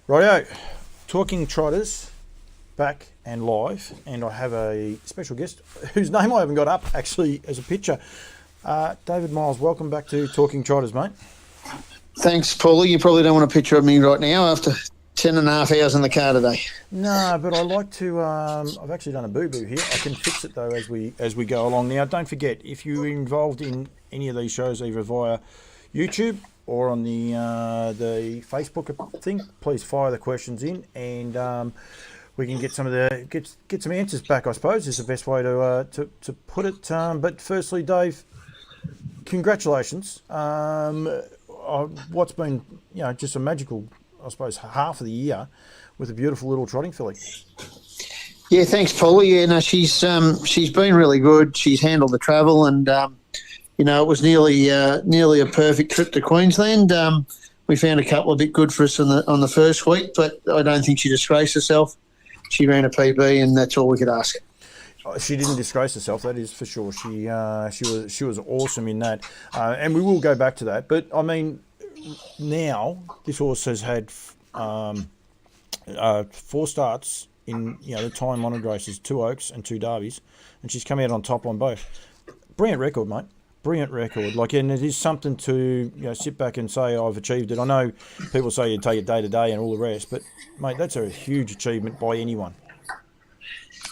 Rightio, talking Trotters, back and live, and I have a special guest whose name I haven't got up actually as a picture. David Miles, welcome back to Talking Trotters, mate. Thanks, Paulie. You probably don't want a picture of me right now after 10 and a half hours in the car today. No, but I like to. I've actually done a boo-boo here. I can fix it though as we go along. Now, don't forget, if you're involved in any of these shows, either via YouTube or on the Facebook thing, please fire the questions in, and we can get some of the get some answers back. I suppose is the best way to put it. But firstly, Dave, congratulations. What's been just a magical, I suppose, half of the year with a beautiful little trotting filly. Yeah, thanks, Paulie. Yeah, no, she's been really good. She's handled the travel, and it was nearly a perfect trip to Queensland. We found a couple a bit good for us on the first week, but I don't think she disgraced herself. She ran a PB, and that's all we could ask. She didn't disgrace herself, that is for sure. She was awesome in that, and we will go back to that. But I mean, now this horse has had 4 starts in the time-honoured races, 2 Oaks and 2 Derbies, and she's come out on top on both. Brilliant record, mate. Brilliant record. And it is something to sit back and say I've achieved it. I know people say you take it day to day and all the rest, but mate, that's a huge achievement by anyone.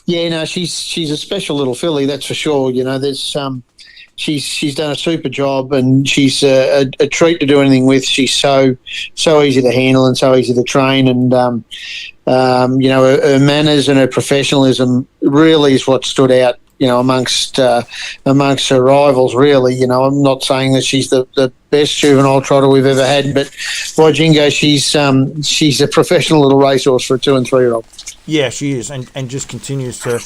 Yeah, no, she's a special little filly, that's for sure. There's she's done a super job, and she's a treat to do anything with. She's so easy to handle and so easy to train, and her manners and her professionalism really is what stood out. Amongst her rivals, really. I'm not saying that she's the best juvenile trotter we've ever had, but by jingo, she's a professional little racehorse for a 2 and 3 year old. Yeah, she is, and just continues to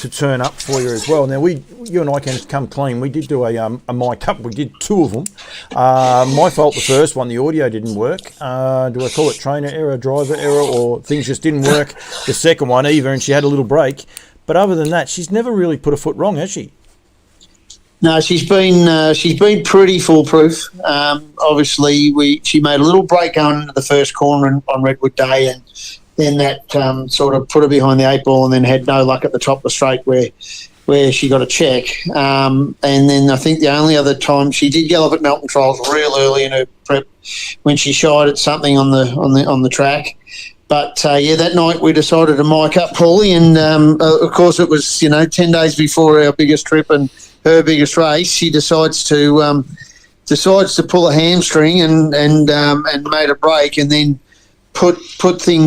turn up for you as well. Now, you and I can come clean. We did do a mic up. We did 2 of them. My fault, the first one, the audio didn't work. Do I call it trainer error, driver error, or things just didn't work? The second one either, and she had a little break. But other than that, she's never really put a foot wrong, has she? No, she's been pretty foolproof. Obviously, she made a little break on the first corner on Redwood Day, and then that sort of put her behind the 8 ball, and then had no luck at the top of the straight where she got a check. And then I think the only other time she did gallop at Melton Trials real early in her prep when she shied at something on the track. But, that night we decided to mic up Paulie, and, of course, it was, 10 days before our biggest trip and her biggest race. She decides to pull a hamstring and made a break, and then put me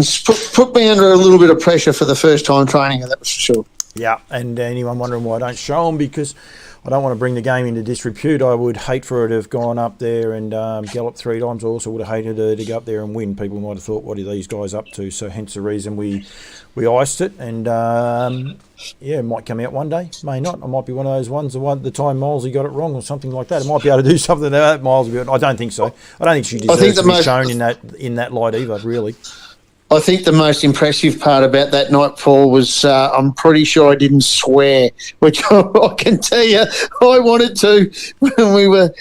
under a little bit of pressure for the first time training her, that was for sure. Yeah, and anyone wondering why I don't show them, because I don't want to bring the game into disrepute. I would hate for her to have gone up there and galloped 3 times. I also would have hated her to go up there and win. People might have thought, what are these guys up to? So hence the reason we iced it. And, it might come out one day. May not. I might be one of those ones, the time Milesy got it wrong or something like that. I might be able to do something that Milesy. I don't think so. I don't think she deserves to be shown in that light either, really. I think the most impressive part about that night, Paul, was I'm pretty sure I didn't swear, which I can tell you I wanted to when we were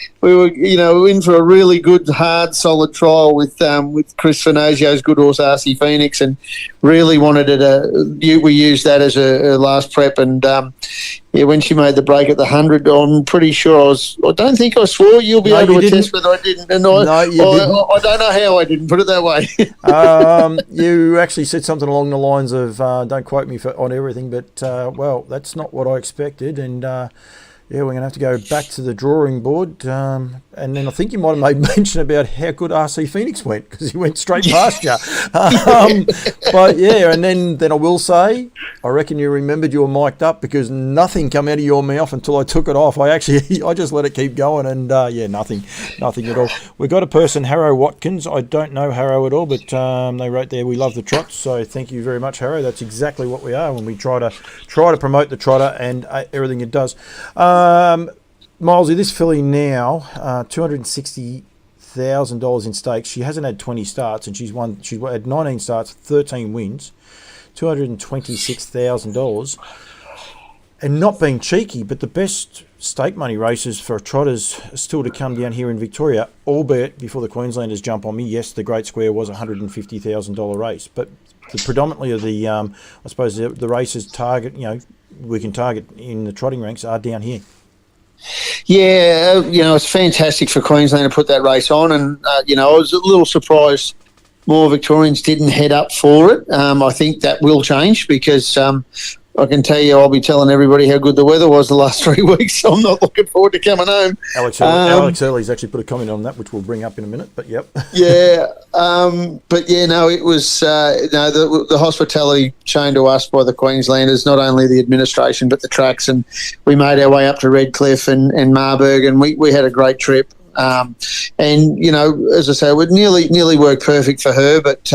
in for a really good, hard, solid trial with Chris Finazio's good horse RC Phoenix, and really wanted it. We used that as a last prep, and when she made the break at the 100, I'm pretty sure I don't think I swore. You'll be able to attest whether I didn't. And I don't know how I didn't, put it that way. You actually said something along the lines of, don't quote me on everything, but, that's not what I expected. And, we're going to have to go back to the drawing board. And then I think you might have made mention about how good RC Phoenix went, because he went straight past you. But, and then I will say, I reckon you remembered you were mic'd up, because nothing come out of your mouth until I took it off. I just let it keep going, and, nothing at all. We've got a person, Harrow Watkins. I don't know Harrow at all, but they wrote there, we love the trots. So thank you very much, Harrow. That's exactly what we are when we try to promote the trotter and everything it does. Milesy, this filly now, $260,000 in stakes. She hasn't had 20 starts, and she's had 19 starts, 13 wins, $226,000. And not being cheeky, but the best stake money races for Trotters are still to come down here in Victoria, albeit before the Queenslanders jump on me. Yes, the Great Square was a $150,000 race, but predominantly of the, I suppose, the races target, we can target in the trotting ranks are down here. Yeah, it's fantastic for Queensland to put that race on, and I was a little surprised more Victorians didn't head up for it. I think that will change because I can tell you I'll be telling everybody how good the weather was the last 3 weeks, so I'm not looking forward to coming home. Alex Early's actually put a comment on that, which we'll bring up in a minute, but yep. Yeah, it was the hospitality shown to us by the Queenslanders, not only the administration but the tracks, and we made our way up to Redcliffe and Marburg, and we had a great trip. And as I say, it would nearly work perfect for her, but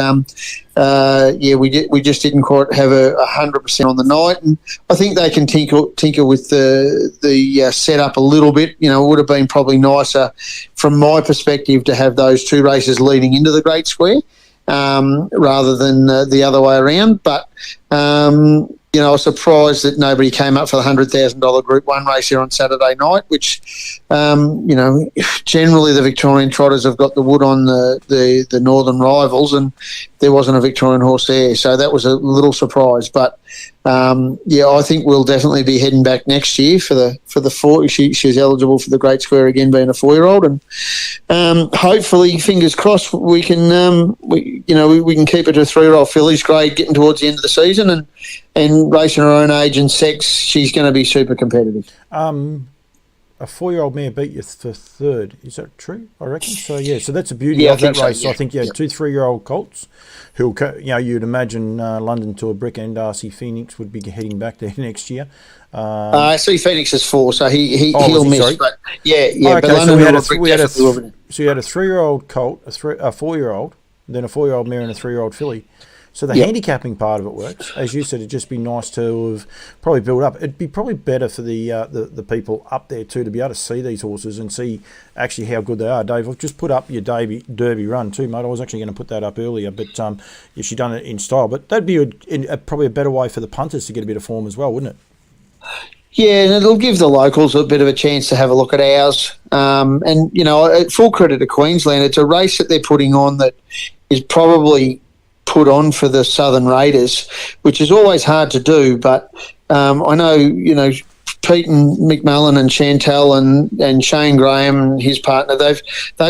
we just didn't quite have 100% on the night, and I think they can tinker with the setup a little bit. It would have been probably nicer from my perspective to have those 2 races leading into the Great Square rather than the other way around, but I was surprised that nobody came up for the $100,000 Group 1 race here on Saturday night, which, generally the Victorian Trotters have got the wood on the northern rivals, and there wasn't a Victorian horse there. So that was a little surprise. But, I think we'll definitely be heading back next year for the 4. She's eligible for the Great Square again, being a 4-year-old. And hopefully, fingers crossed, we can we can keep her to 3-year-old fillies grade getting towards the end of the season, and racing her own age and sex, she's going to be super competitive. A 4-year-old mare beat you for 3rd. Is that true? I reckon. So so that's the beauty of that race. So, I think you had 2 3-year-old colts, who you'd imagine London to a Brick and Darcy Phoenix would be heading back there next year. I see Phoenix is 4, so he'll miss. Sorry? But okay, but London so you had a 3-year-old colt, a 4-year-old, then a 4-year-old mare and a 3-year-old filly. So the handicapping part of it works. As you said, it'd just be nice to have probably built up. It'd be probably better for the people up there too to be able to see these horses and see actually how good they are. Dave, I've just put up your Derby run too, mate. I was actually going to put that up earlier, but she done it in style. But that'd be probably a better way for the punters to get a bit of form as well, wouldn't it? Yeah, and it'll give the locals a bit of a chance to have a look at ours. And full credit to Queensland. It's a race that they're putting on that is probably put on for the Southern Raiders, which is always hard to do, but I know Pete and McMullen and Chantal and Shane Graham and his partner, they've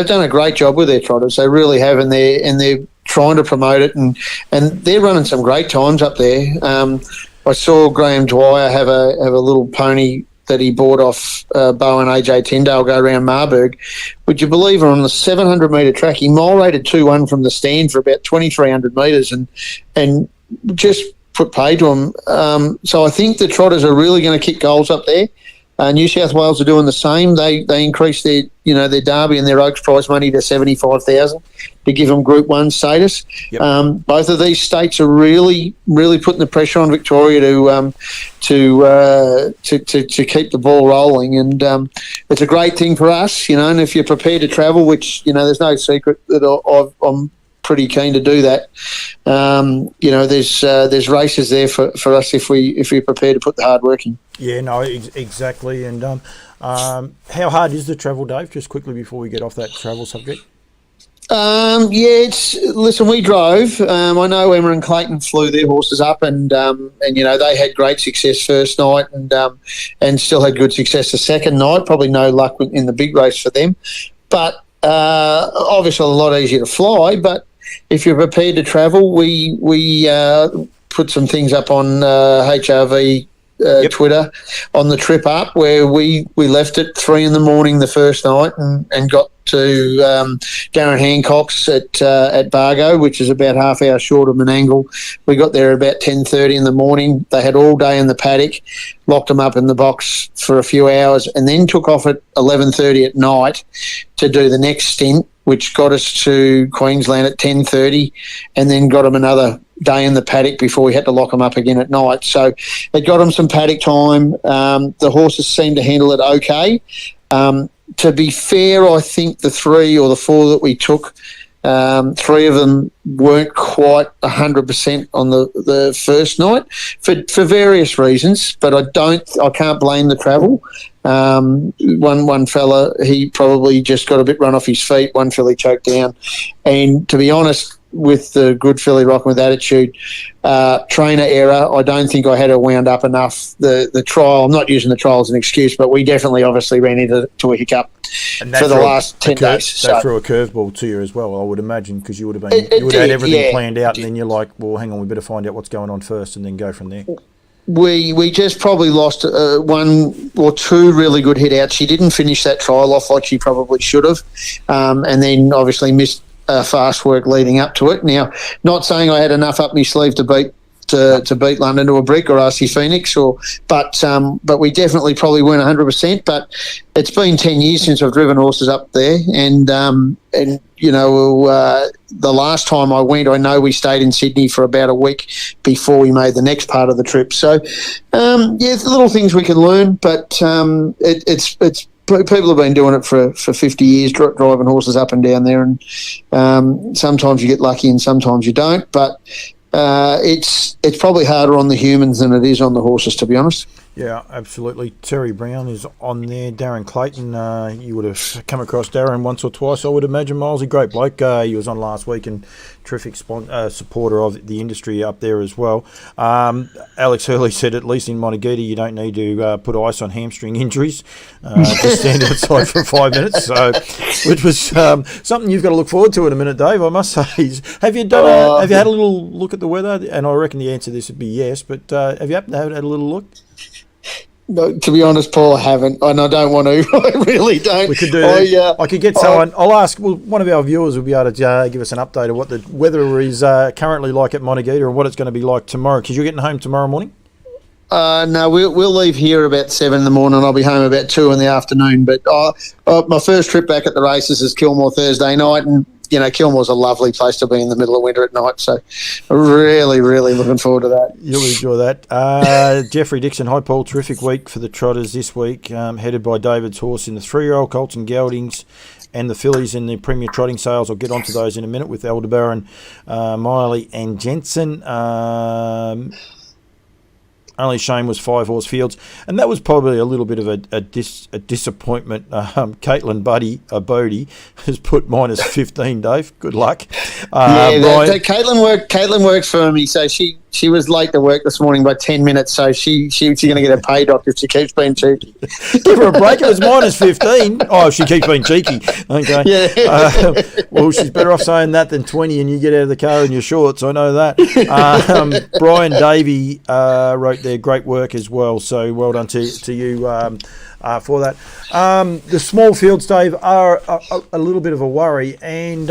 done a great job with their trotters. They really have, and they're trying to promote it, and they're running some great times up there. I saw Graham Dwyer have a little pony that he bought off Bo and AJ Tyndale go around Marburg. Would you believe on the 700-metre track, he mile rated 2-1 from the stand for about 2,300 metres and just put pay to him. So I think the Trotters are really going to kick goals up there. New South Wales are doing the same. They increased their Derby and their Oaks prize money to $75,000 to give them Group 1 status. Yep. Both of these states are really, really putting the pressure on Victoria to keep the ball rolling, and it's a great thing for us. And if you're prepared to travel, which there's no secret that I'm pretty keen to do that. There's races there for us if we're prepared to put the hard work in. Yeah, no, exactly. And how hard is the travel, Dave? Just quickly before we get off that travel subject. Listen, we drove. I know Emma and Clayton flew their horses up, and they had great success first night, and still had good success the second night. Probably no luck in the big race for them, but obviously a lot easier to fly. But if you're prepared to travel, we put some things up on HRV Twitter on the trip up, where we left at 3 a.m. the first night and got to Darren Hancock's at Bargo, which is about half hour short of Menangle. We got there about 10:30 in the morning. They had all day in the paddock, locked them up in the box for a few hours, and then took off at 11:30 at night to do the next stint, which got us to Queensland at 10:30, and then got them another day in the paddock before we had to lock them up again at night. So it got them some paddock time. The horses seemed to handle it okay. To be fair, I think the 3 or the 4 that we took Three of them weren't quite 100% on the first night for various reasons, but I can't blame the travel. One fella, he probably just got a bit run off his feet. One filly choked down, and to be honest, with the good filly rocking with attitude, trainer error. I don't think I had her wound up enough. The trial, I'm not using the trial as an excuse, but we definitely obviously ran into a hiccup for the last 10 days. That threw a curveball to you as well, I would imagine, because you would have had everything planned out, and then you're like, well, hang on, we better find out what's going on first, and then go from there. We just probably lost one or two really good hit outs. She didn't finish that trial off like she probably should have, and then obviously missed fast work leading up to it. Now, not saying I had enough up my sleeve to beat London to a brick or RC Phoenix, but we definitely probably weren't 100%. But it's been 10 years since I've driven horses up there, and you know, the last time I went, I know we stayed in Sydney for about a week before we made the next part of the trip. So, it's little things we can learn, but it's people have been doing it for 50 years, driving horses up and down there, and sometimes you get lucky and sometimes you don't. But it's probably harder on the humans than it is on the horses, to be honest. Yeah, absolutely. Terry Brown is on there. Darren Clayton, you would have come across Darren once or twice, I would imagine, Miles. A great bloke. He was on last week and terrific supporter of the industry up there as well. Alex Hurley said, at least in Montegaeta, you don't need to put ice on hamstring injuries. Just stand outside for 5 minutes. So, which was something you've got to look forward to in a minute, Dave, I must say. Have you had a little look at the weather? And I reckon the answer to this would be yes, but have you had a little look? No, to be honest, Paul, I haven't, and I don't want to. I really don't. We could do that. I could get someone. I'll ask. Well, one of our viewers will be able to give us an update of what the weather is currently like at Montegaeta and what it's going to be like tomorrow. Because you're getting home tomorrow morning. No, we'll leave here about 7 in the morning. I'll be home about 2 in the afternoon. But my first trip back at the races is Kilmore Thursday night, and you know, Kilmore's a lovely place to be in the middle of winter at night. So really, really looking forward to that. You'll enjoy that. Jeffrey Dixon, hi Paul, terrific week for the Trotters this week, headed by David's horse in the 3-year-old colts and geldings and the fillies in the Premier Trotting Sales. I'll get onto those in a minute with Aldebaran, Miley and Jensen. Only shame was 5-horse fields, and that was probably a little bit of a disappointment. Caitlin Bodie has put minus 15, Dave. Good luck. Caitlin works for me, so she was late to work this morning by 10 minutes, so she's going to get a pay doc if she keeps being cheeky. Give her a break. It was minus 15. Oh, if she keeps being cheeky. Okay. Yeah. Well, she's better off saying that than 20 and you get out of the car in your shorts. I know that. Brian Davey wrote there, great work as well. So well done to you for that. The small fields, Dave, are a little bit of a worry, and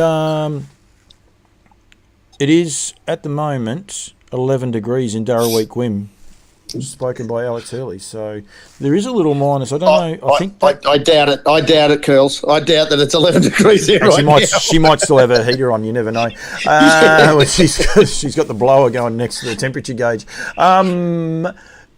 it is at the moment 11 degrees in Darrawee Quim, spoken by Alex Hurley. So there is a little minus. I don't know. I doubt it. I doubt it, Curls. I doubt that it's 11 degrees there right now. She might still have her heater on. You never know. Well, she's got the blower going next to the temperature gauge.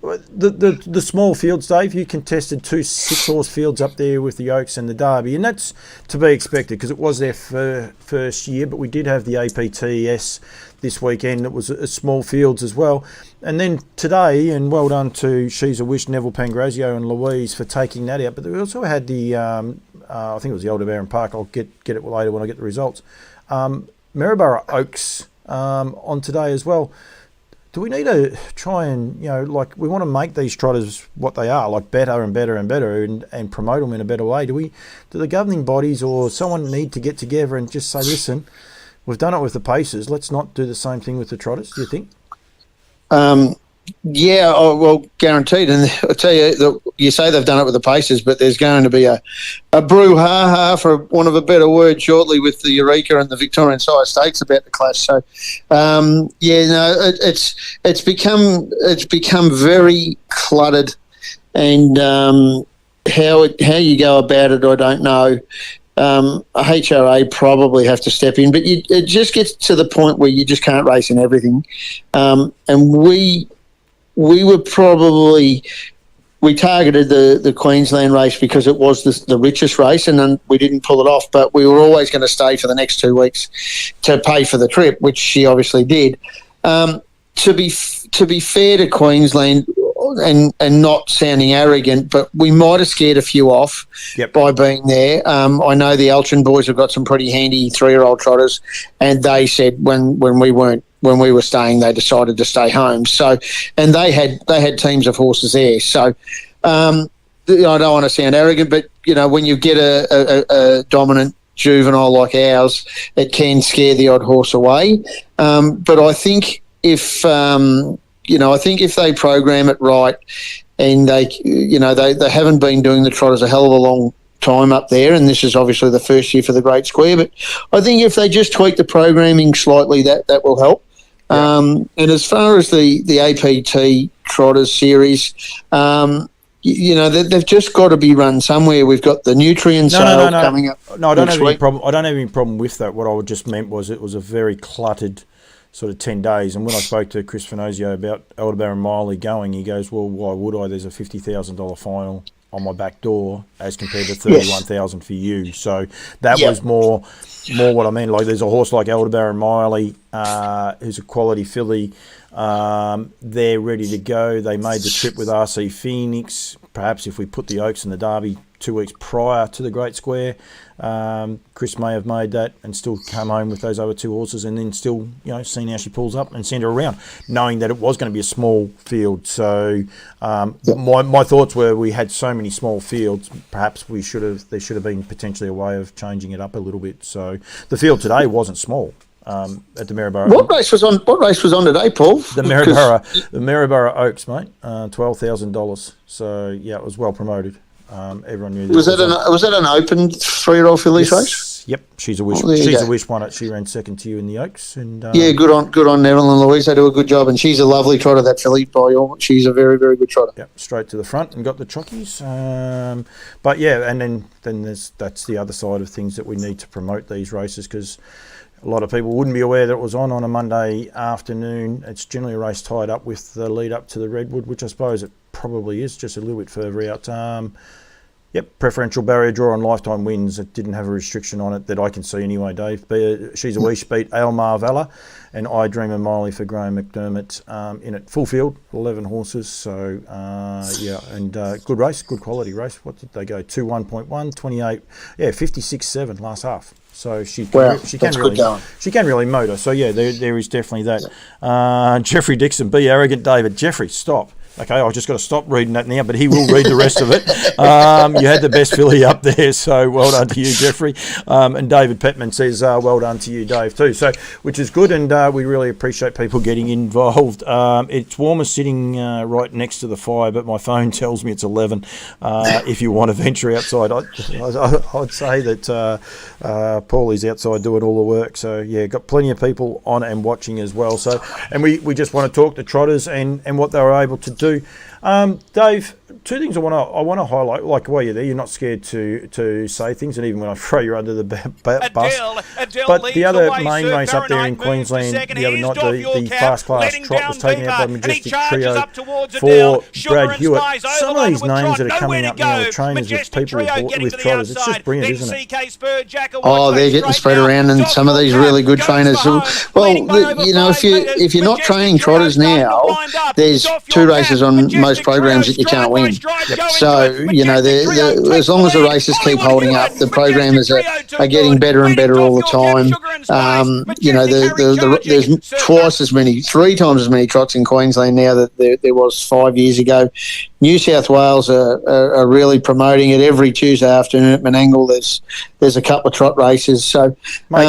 The small fields, Dave, you contested 2 6-horse fields up there with the Oaks and the Derby, and that's to be expected because it was their first year, but we did have the APTS this weekend. It was a small fields as well. And then today, and well done to She's a Wish, Neville Pangrazio and Louise for taking that out, but we also had the, I think it was the Aldebaran Park, I'll get it later when I get the results, Maryborough Oaks on today as well. Do we need to try and, we want to make these trotters what they are, like better and better and better, and promote them in a better way? Do the governing bodies or someone need to get together and just say, listen, we've done it with the Pacers, let's not do the same thing with the trotters, do you think? Yeah, well, guaranteed. And I tell you, you say they've done it with the Pacers, but there's going to be a brouhaha, for want of a better word, shortly with the Eureka and the Victorian Sire Stakes about the clash. So, it's become very cluttered, and how you go about it, I don't know. HRA probably have to step in, but it just gets to the point where you just can't race in everything, and we were probably we targeted the Queensland race because it was the richest race, and then we didn't pull it off. But we were always going to stay for the next 2 weeks to pay for the trip, which she obviously did. To be fair to Queensland, and not sounding arrogant, but we might have scared a few off by being there. I know the Elchin boys have got some pretty handy 3-year-old trotters, and they said when we were staying, they decided to stay home. So, and they had teams of horses there. So, I don't want to sound arrogant, but when you get a dominant juvenile like ours, it can scare the odd horse away. But I think if they program it right, and they haven't been doing the Trotters a hell of a long time up there, and this is obviously the first year for the Great Square, but I think if they just tweak the programming slightly, that will help. And as far as the APT Trotters series, they've just got to be run somewhere. We've got the nutrient sale coming up. No, I don't have any problem. I don't have any problem with that. What I just meant was it was a very cluttered sort of 10 days. And when I spoke to Chris Finozio about Aldebaran Miley going, he goes, well, why would I? There's a $50,000 final on my back door as compared to $31,000 for you. So that was more what I mean. Like, there's a horse like Aldebaran Miley, who's a quality filly. They're ready to go. They made the trip with RC Phoenix. Perhaps if we put the Oaks in the Derby 2 weeks prior to the Great Square, Chris may have made that and still come home with those other two horses, and then still, seen how she pulls up and send her around, knowing that it was going to be a small field. So my thoughts were, we had so many small fields, perhaps there should have been potentially a way of changing it up a little bit. So the field today wasn't small. At the Maryborough. What race was on today, Paul? The Maryborough Oaks, mate. $12,000. So it was well promoted. Everyone knew. Was that an open 3-year-old fillies race? Yep, she's a wish. She's a wish winner. She ran second to you in the Oaks, and good on Neville and Louise. They do a good job, and she's a lovely trotter. That filly, by all, she's a very, very good trotter. Yep, straight to the front and got the chockies. But and then that's the other side of things that we need to promote these races, because a lot of people wouldn't be aware that it was on a Monday afternoon. It's generally a race tied up with the lead up to the Redwood, which I suppose it probably is, just a little bit further out. Preferential barrier draw on lifetime wins. It didn't have a restriction on it that I can see anyway, Dave. She's a Wish beat Aylmar Valor and I Dream of Miley for Graham McDermott in it. Full field, 11 horses. So, good race, good quality race. What did they go? 2-1.1, 28, 56.7 last half. So she can really motor. So there is definitely that. Jeffrey Dixon, be arrogant, David. Jeffrey, stop. Okay, I've just got to stop reading that now, but he will read the rest of it. You had the best filly up there, so well done to you, Jeffrey. And David Petman says, well done to you, Dave, too. So, which is good, and we really appreciate people getting involved. It's warmer sitting right next to the fire, but my phone tells me it's 11. If you want to venture outside, I'd say that Paul is outside doing all the work. So, got plenty of people on and watching as well. So, and we just want to talk to Trotters and what they were able to do. Dave, two things I want to highlight. Like, while you're there, you're not scared to say things, and even when I throw you under the bus. But the other main race up there in Queensland the other night, the fast class trot was taken out by Majestic Trio for Brad Hewitt. Some of these names that are coming up now with trainers with people with trotters, it's just brilliant, isn't it? Oh, they're getting spread around, and some of these really good trainers. Well, if you're not training trotters now, there's two races on most programs that you can't win. So, as long as the races keep holding up, the programmers are getting better and better all the time. There's 3 times as many trots in Queensland now that there was 5 years ago. New South Wales are really promoting it every Tuesday afternoon at Menangle. There's a couple of trot races. So, mate,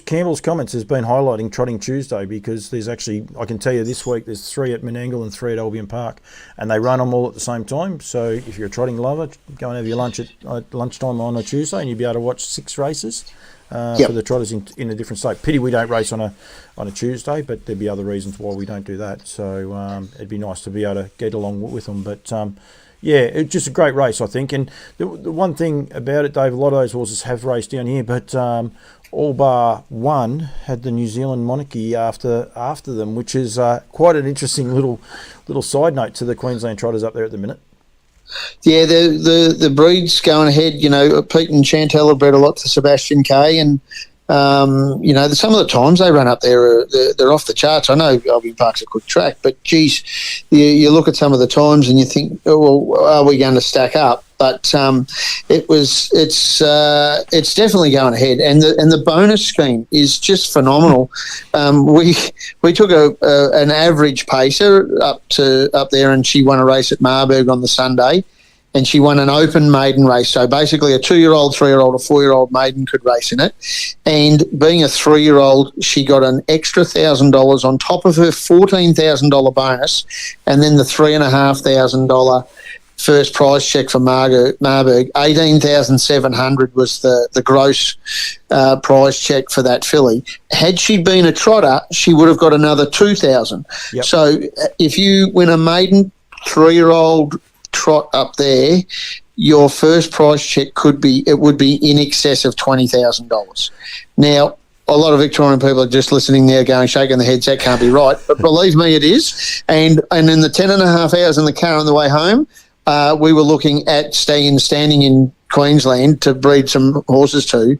Campbell's comments has been highlighting Trotting Tuesday, because there's actually, I can tell you this week, there's 3 at Menangle and 3 at Albion Park, and they run them all at the same time. So if you're a trotting lover, go and have your lunch at lunchtime on a Tuesday, and you'll be able to watch 6 races for the trotters in a different state. Pity we don't race on a Tuesday, but there'd be other reasons why we don't do that. So it'd be nice to be able to get along with them. But it's just a great race, I think. And the one thing about it, Dave, a lot of those horses have raced down here, but all bar one had the New Zealand monarchy after them, which is quite an interesting little side note to the Queensland trotters up there at the minute. Yeah, the breed's going ahead. You know, Pete and Chantel have bred a lot to Sebastian K, and you know, some of the times they run up there, they're off the charts. I know Albion Park's a quick track, but geez, you look at some of the times and you think, oh, well, are we going to stack up? But it's definitely going ahead, and the bonus scheme is just phenomenal. We took an average pacer up there, and she won a race at Marburg on the Sunday. And she won an open maiden race. So basically a 2-year-old, 3-year-old, a 4-year-old maiden could race in it. And being a 3-year-old, she got an extra $1,000 on top of her $14,000 bonus, and then the $3,500 first prize check for Marburg. $18,700 was the gross prize check for that filly. Had she been a trotter, she would have got another $2,000. Yep. So if you win a maiden 3-year-old trot up there, your first prize check would be in excess of $20,000. Now, a lot of Victorian people are just listening there going, shaking their heads, that can't be right. But believe me, it is. And in the 10.5 hours in the car on the way home, we were looking at standing in Queensland to breed some horses to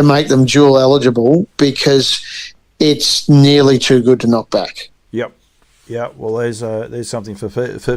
make them dual eligible, because it's nearly too good to knock back. Yep. Yeah, well, there's something for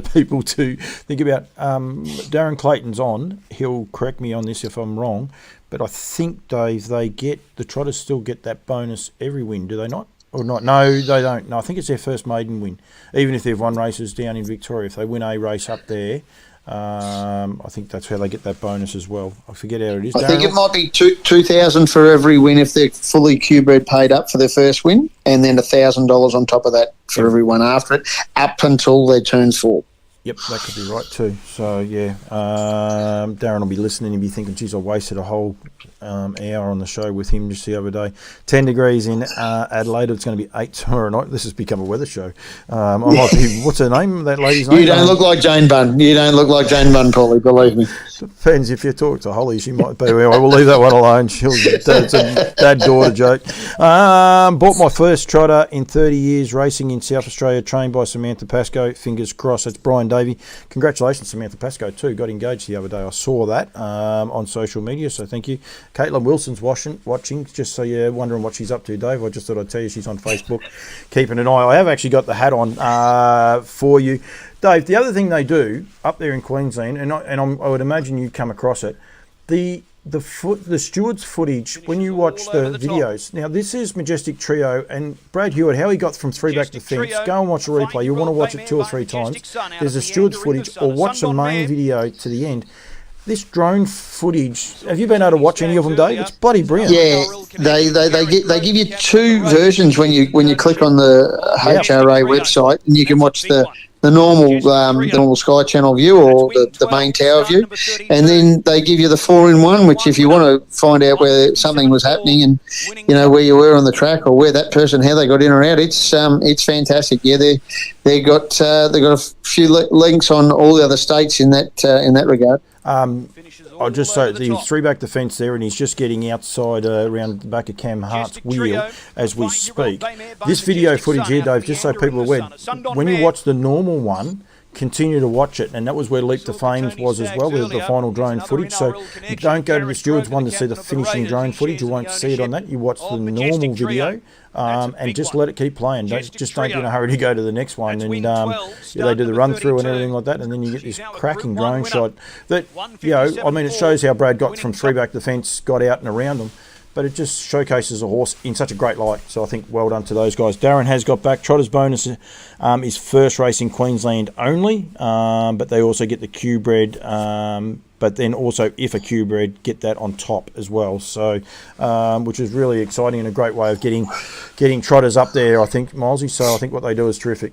people to think about. Darren Clayton's on. He'll correct me on this if I'm wrong, but I think, Dave, the Trotters still get that bonus every win, do they not? Or not? No, they don't. No, I think it's their first maiden win, even if they've won races down in Victoria. If they win a race up there, I think that's how they get that bonus as well. I forget how it is. I think it might be $2,000 for every win if they're fully Q-bred paid up for their first win, and then $1,000 on top of that for every one after it, up until their turns 4. Yep, that could be right too. So, yeah, Darren will be listening and be thinking, geez, I wasted a whole hour on the show with him just the other day. 10 degrees in Adelaide. It's going to be 8 tomorrow night. This has become a weather show. I might be, what's her name, that lady's name? You don't look like Jane Bunn. You don't look like Jane Bunn, Paulie, believe me. Depends. If you talk to Holly, she might be. Well, we'll leave that one alone. It's a dad-daughter joke. Bought my first trotter in 30 years racing in South Australia, trained by Samantha Pascoe. Fingers crossed. That's Brian Davey. Congratulations, Samantha Pascoe, too. Got engaged the other day. I saw that on social media, so thank you. Caitlin Wilson's watching, just so you're wondering what she's up to, Dave. I just thought I'd tell you she's on Facebook, keeping an eye. I have actually got the hat on for you. Dave, the other thing they do up there in Queensland, and I would imagine you come across it, the stewards' footage, when you watch the videos. Now, this is Majestic Trio, and Brad Hewitt, how he got from 3 back to fence. Go and watch a replay. You'll want to watch it 2 or 3 times. There's a stewards' footage, or watch the main video to the end. This drone footage, have you been able to watch any of them, Dave? It's bloody brilliant. Yeah, they give you 2 versions when you click on the HRA website, and you can watch the normal Sky Channel view or the main tower view, and then they give you the 4-in-1, which if you want to find out where something was happening and you know where you were on the track or where that person, how they got in or out, it's fantastic. Yeah, they got a few links on all the other states in that regard. I'll just say the 3 back defence there, and he's just getting outside around the back of Cam Hart's wheel as we speak. This video footage here, Dave, just so people are aware, when you watch the normal one, continue to watch it, and that was where Leap to Fame was as well, with the final drone footage. So you don't go to the stewards one to see the finishing drone footage. You won't see it on that. You watch the normal video and just let it keep playing. Don't get in a hurry to go to the next one. And they do the run through and everything like that, and then you get this cracking drone shot that, I mean, it shows how Brad got from 3 back the fence, got out and around them. But it just showcases a horse in such a great light. So I think well done to those guys. Darren has got back. Trotter's bonus is first race in Queensland only, but they also get the Q-bred. But then also, if a Q-bred, get that on top as well. So, which is really exciting and a great way of getting trotters up there, I think, Milesy. So I think what they do is terrific.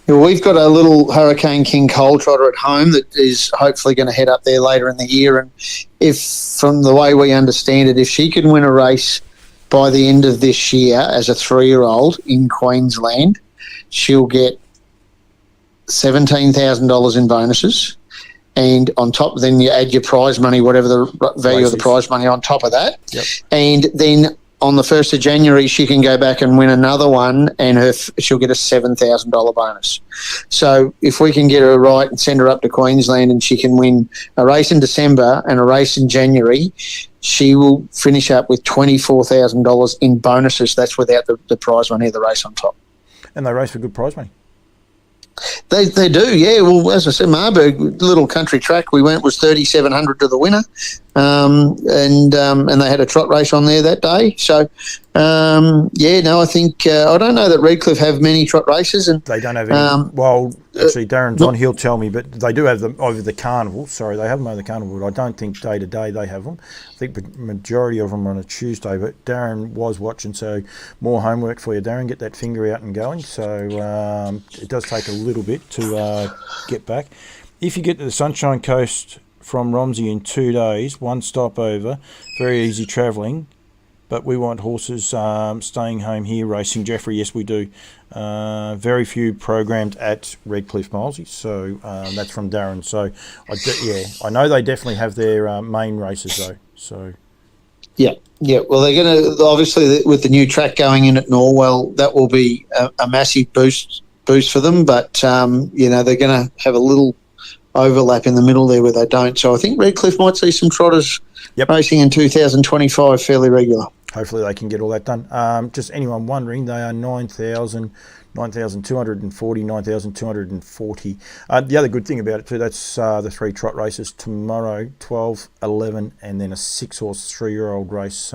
Well, we've got a little Hurricane King coal trotter at home that is hopefully going to head up there later in the year. And if, from the way we understand it, if she can win a race by the end of this year as a 3-year-old in Queensland, she'll get $17,000 in bonuses. And on top, then you add your prize money, whatever the value of the prize money on top of that. Yep. And then on the 1st of January, she can go back and win another one, and she'll get a $7,000 bonus. So if we can get her right and send her up to Queensland, and she can win a race in December and a race in January, she will finish up with $24,000 in bonuses. That's without the prize money of the race on top. And they race for good prize money. They do, yeah. Well, as I said, Marburg, little country track, we went was 3,700 to the winner, and they had a trot race on there that day. So, I think I don't know that Redcliffe have many trot races, and they don't have any. Actually, Darren's on. He'll tell me, but they do have them over the carnival. Sorry, they have them over the carnival, but I don't think day to day they have them. I think the majority of them are on a Tuesday. But Darren was watching, so more homework for you, Darren. Get that finger out and going. So it does take a little bit to get back. If you get to the Sunshine Coast from Romsey in 2 days, one stop over, very easy travelling. But we want horses staying home here racing. Jeffrey, yes, we do. Very few programmed at Redcliffe, Milesy. So that's from Darren. So, I know they definitely have their main races, though. So, yeah. Well, they're going to, obviously, with the new track going in at Norwell, that will be a massive boost for them. But, they're going to have a little overlap in the middle there where they don't. So I think Redcliffe might see some trotters racing in 2025 fairly regular. Hopefully they can get all that done. Just anyone wondering, they are 9,240, 9,240. The other good thing about it too, that's the 3 trot races tomorrow, 12, 11, and then a 6-horse 3-year-old race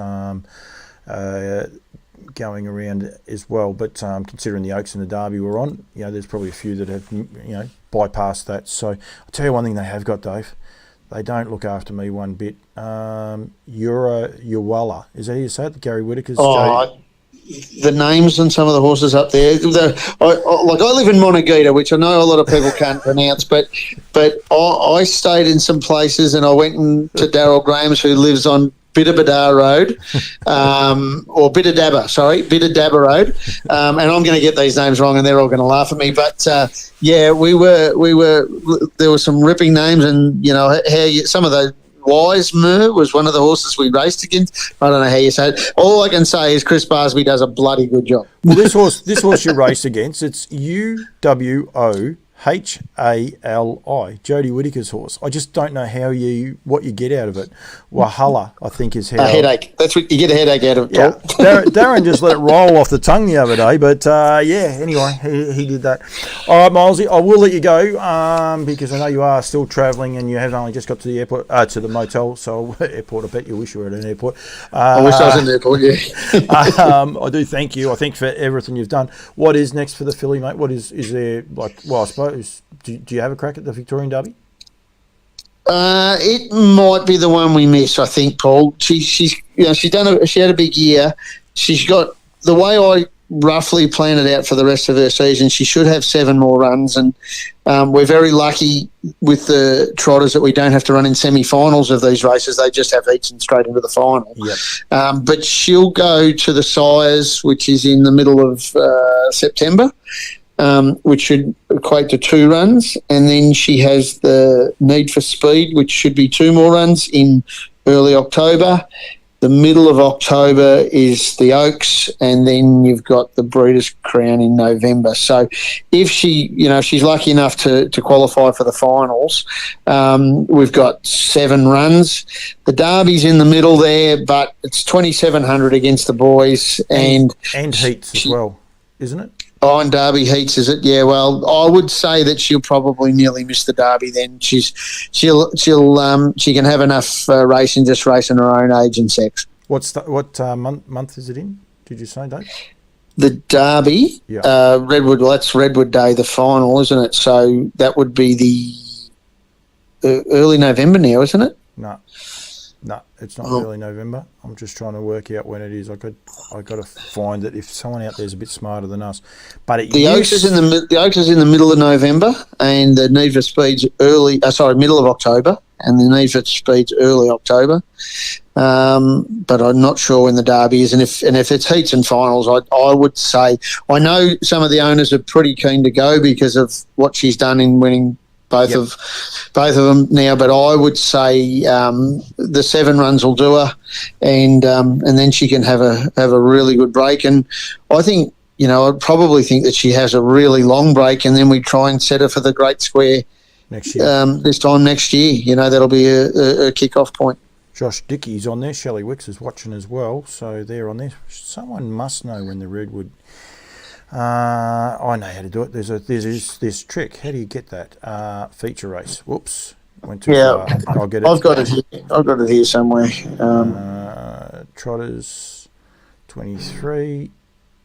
going around as well. But considering the Oaks and the Derby were on, there's probably a few that have, bypassed that. So I'll tell you one thing they have got, Dave. They don't look after me one bit. Uwalla. Is that how you say it? Gary Whittaker's. The names on some of the horses up there. I live in Monagita, which I know a lot of people can't pronounce, but I stayed in some places, and I went to Daryl Graham's, who lives on Bidabadar Road, or Bidadabba Road, and I'm going to get these names wrong, and they're all going to laugh at me. But we were. There were some ripping names, and some of the Wisemere was one of the horses we raced against. I don't know how you say it. All I can say is Chris Barsby does a bloody good job. Well, this horse you race against, it's UWOHALI, Jodie Whittaker's horse. I just don't know what you get out of it. Wahala, I think, is how. A headache. That's what you get, a headache out of it. Yeah. Darren just let it roll off the tongue the other day, but anyway, he did that. All right, Milesy, I will let you go because I know you are still travelling and you have only just got to the airport, to the motel. So airport, I bet you wish you were at an airport. I wish I was in the airport. Yeah. I do thank you. I think for everything you've done. What is next for the filly, mate? What is there like? Well, I suppose. Do you have a crack at the Victorian Derby? It might be the one we miss, I think, Paul. She had a big year. She's got, the way I roughly plan it out for the rest of her season, she should have 7 more runs, and we're very lucky with the Trotters that we don't have to run in semi-finals of these races. They just have heats and straight into the final. Yep. But she'll go to the Sires, which is in the middle of September. Which should equate to 2 runs, and then she has the Need for Speed, which should be 2 more runs in early October. The middle of October is the Oaks, and then you've got the Breeders' Crown in November. So if she's lucky enough to qualify for the finals, we've got 7 runs. The Derby's in the middle there, but it's 2,700 against the boys. And heats as well, isn't it? Oh, and Derby heats, is it? Yeah. Well, I would say that she'll probably nearly miss the Derby. Then she can have enough racing, just racing her own age and sex. What month is it in? Did you say, Dave? The Derby, Redwood. Well, that's Redwood Day, the final, isn't it? So that would be the early November now, isn't it? No, it's not early November. I'm just trying to work out when it is. I got to find it if someone out there is a bit smarter than us. But the Oaks is in the middle of November, and the Need for Speed's middle of October, and the Need for Speed's early October. But I'm not sure when the Derby is, and if it's heats and finals, I would say, I know some of the owners are pretty keen to go because of what she's done in winning both of them now. But I would say the 7 runs will do her, and then she can have a really good break. And I think, I'd probably think that she has a really long break, and then we try and set her for the Great Square next year. This time next year. That'll be a kick-off point. Josh Dickey's on there. Shelley Wicks is watching as well, so they're on there. Someone must know when the Redwood. I know how to do it. There's this trick. How do you get that feature race? Whoops, went too far. I'll get it. I've got it here somewhere. Trotters 23.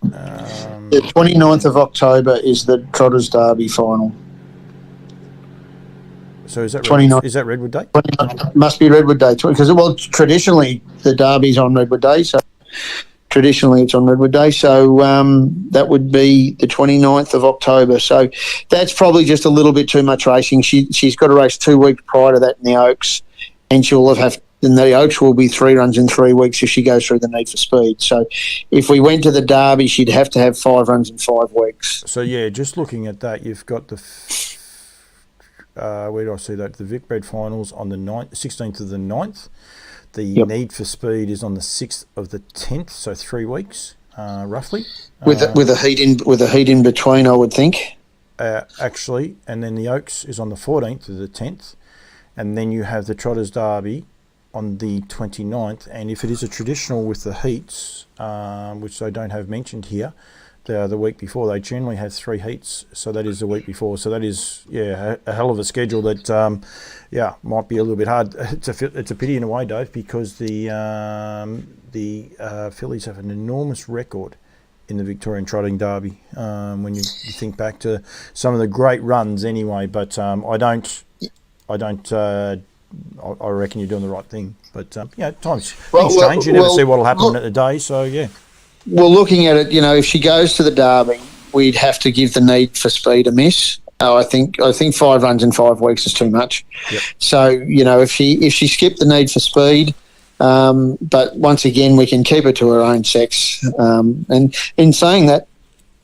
The 29th of October is the Trotters Derby final. So is that 29th? Is that Redwood Day? Must be Redwood Day, because traditionally the Derby's on Redwood Day, so traditionally it's on Redwood Day. So that would be the 29th of October. So that's probably just a little bit too much racing. She's got to race 2 weeks prior to that in the Oaks, and and the Oaks will be 3 runs in 3 weeks if she goes through the Need for Speed. So if we went to the Derby, she'd have to have 5 runs in 5 weeks. So yeah, just looking at that, you've got the where do I see that? The Vicbred finals on the 16th of the 9th. The Need for Speed is on the 6th of the 10th, so 3 weeks roughly. With a heat in between, I would think. Actually, and then the Oaks is on the 14th of the 10th, and then you have the Trotters Derby on the 29th. And if it is a traditional with the heats, which they don't have mentioned here, the week before, they generally have 3 heats, so that is the week before. So that is a hell of a schedule that might be a little bit hard. It's a pity in a way, Dave, because the fillies have an enormous record in the Victorian Trotting Derby when you think back to some of the great runs anyway. But I reckon you're doing the right thing. But things change. You never see what will happen at the day. So yeah. Well, looking at it, if she goes to the Derby, we'd have to give the Need for Speed a miss. I think 5 runs in 5 weeks is too much. Yep. So if she skipped the Need for Speed, but once again we can keep her to her own sex. And in saying that,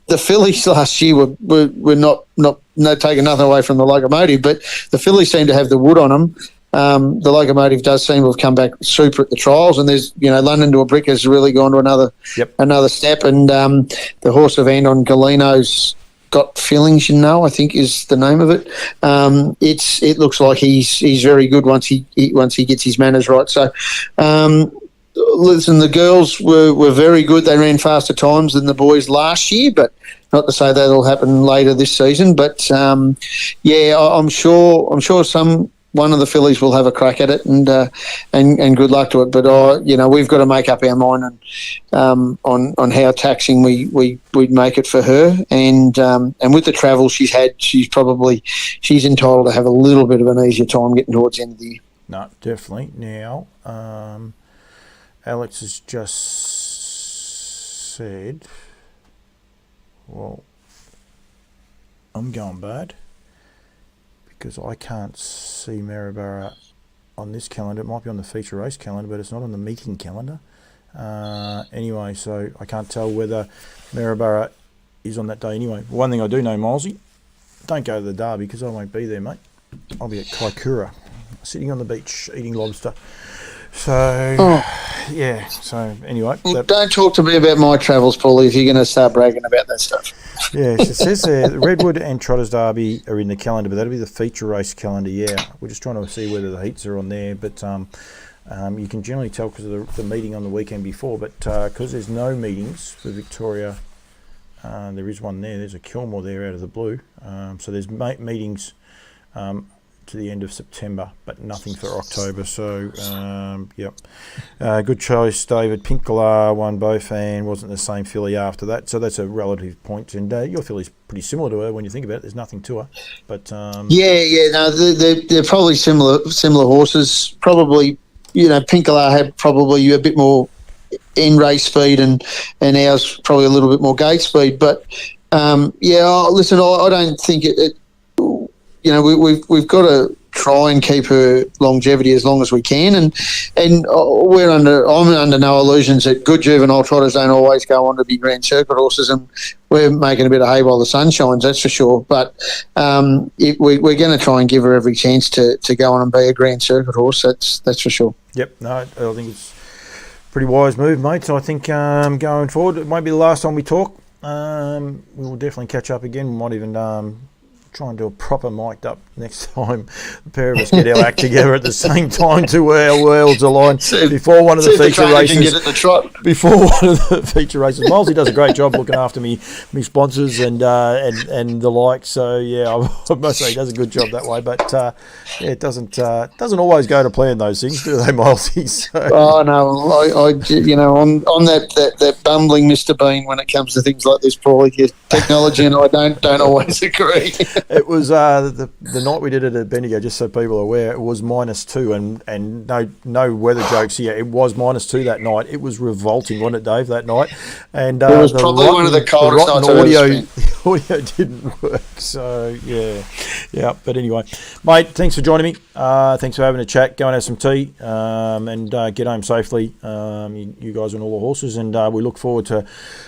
the fillies last year were not taking nothing away from the Locomotive, but the fillies seem to have the wood on them. The Locomotive does seem to have come back super at the trials, and there's London to a Brick has really gone to another step, and the horse of Andon Galino's Got Feelings, I think is the name of it. It looks like he's very good once he gets his manners right. So listen, the girls were very good. They ran faster times than the boys last year, but not to say that'll happen later this season. But I'm sure one of the fillies will have a crack at it, and good luck to it. But we've got to make up our mind on how taxing we'd make it for her, and with the travel she's had, she's entitled to have a little bit of an easier time getting towards the end of the year. No, definitely. Now, Alex has just said, well, I'm going bad, because I can't see Maryborough on this calendar. It might be on the feature race calendar, but it's not on the meeting calendar. Anyway, so I can't tell whether Maryborough is on that day anyway. One thing I do know, Milesy, don't go to the Derby, because I won't be there, mate. I'll be at Kaikoura, sitting on the beach eating lobster. So, so anyway. Don't talk to me about my travels, Paulie, if you're going to start bragging about that stuff. Yeah, it says there, the Redwood and Trotters Derby are in the calendar, but that'll be the feature race calendar, We're just trying to see whether the heats are on there, but you can generally tell because of the meeting on the weekend before, but because there's no meetings for Victoria, there is one there. There's a Kilmore there out of the blue. So there's meetings to the end of September, but nothing for October. So, good choice, David. Pink Galar won both and wasn't the same filly after that. So that's a relative point. And your filly's pretty similar to her when you think about it. There's nothing to her. But they're probably similar horses. Probably, Pink Galar had probably a bit more in race speed, and ours probably a little bit more gate speed. But listen, I don't think it we've got to try and keep her longevity as long as we can. And I'm under no illusions that good juvenile trotters don't always go on to be Grand Circuit horses, and we're making a bit of hay while the sun shines, that's for sure. But we're going to try and give her every chance to go on and be a Grand Circuit horse. That's for sure. Yep. No, I think it's a pretty wise move, mate. So I think going forward, it might be the last time we talk. We will definitely catch up again. We might even try and do a proper mic'd up next time the pair of us get our act together at the same time to where our worlds align before one of the feature races. Before one of the feature races, Milesy does a great job looking after me sponsors and the like. So yeah, I must say he does a good job that way. But it doesn't always go to plan, those things, do they, Milesy? So. Oh no, I on that bumbling Mr. Bean when it comes to things like this, Paulie, technology, and I don't always agree. It was the night we did it at Bendigo, just so people are aware, it was -2 and no weather jokes here. It was -2 that night. It was revolting, wasn't it, Dave, that night? And it was probably one of the coldest nights I've ever spent. The audio didn't work, so yeah. But anyway, mate, thanks for joining me. Thanks for having a chat. Go and have some tea and get home safely. You guys and all the horses, and we look forward to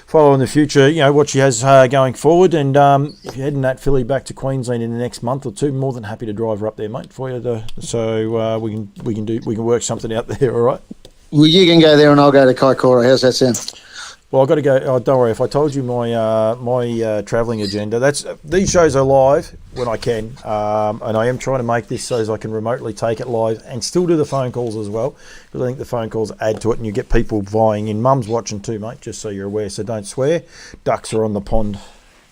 following the future. You know what she has going forward, and if you're heading that filly back to Queensland in the next month or two, more than happy to drive her up there, mate, for you. So we can work something out there. All right. Well, you can go there, and I'll go to Kaikoura. How's that sound? Well, I've got to go. Oh, don't worry. If I told you my travelling agenda, these shows are live when I can, and I am trying to make this so as I can remotely take it live and still do the phone calls as well, because I think the phone calls add to it, and you get people vying in. Mum's watching too, mate. Just so you're aware. So don't swear. Ducks are on the pond.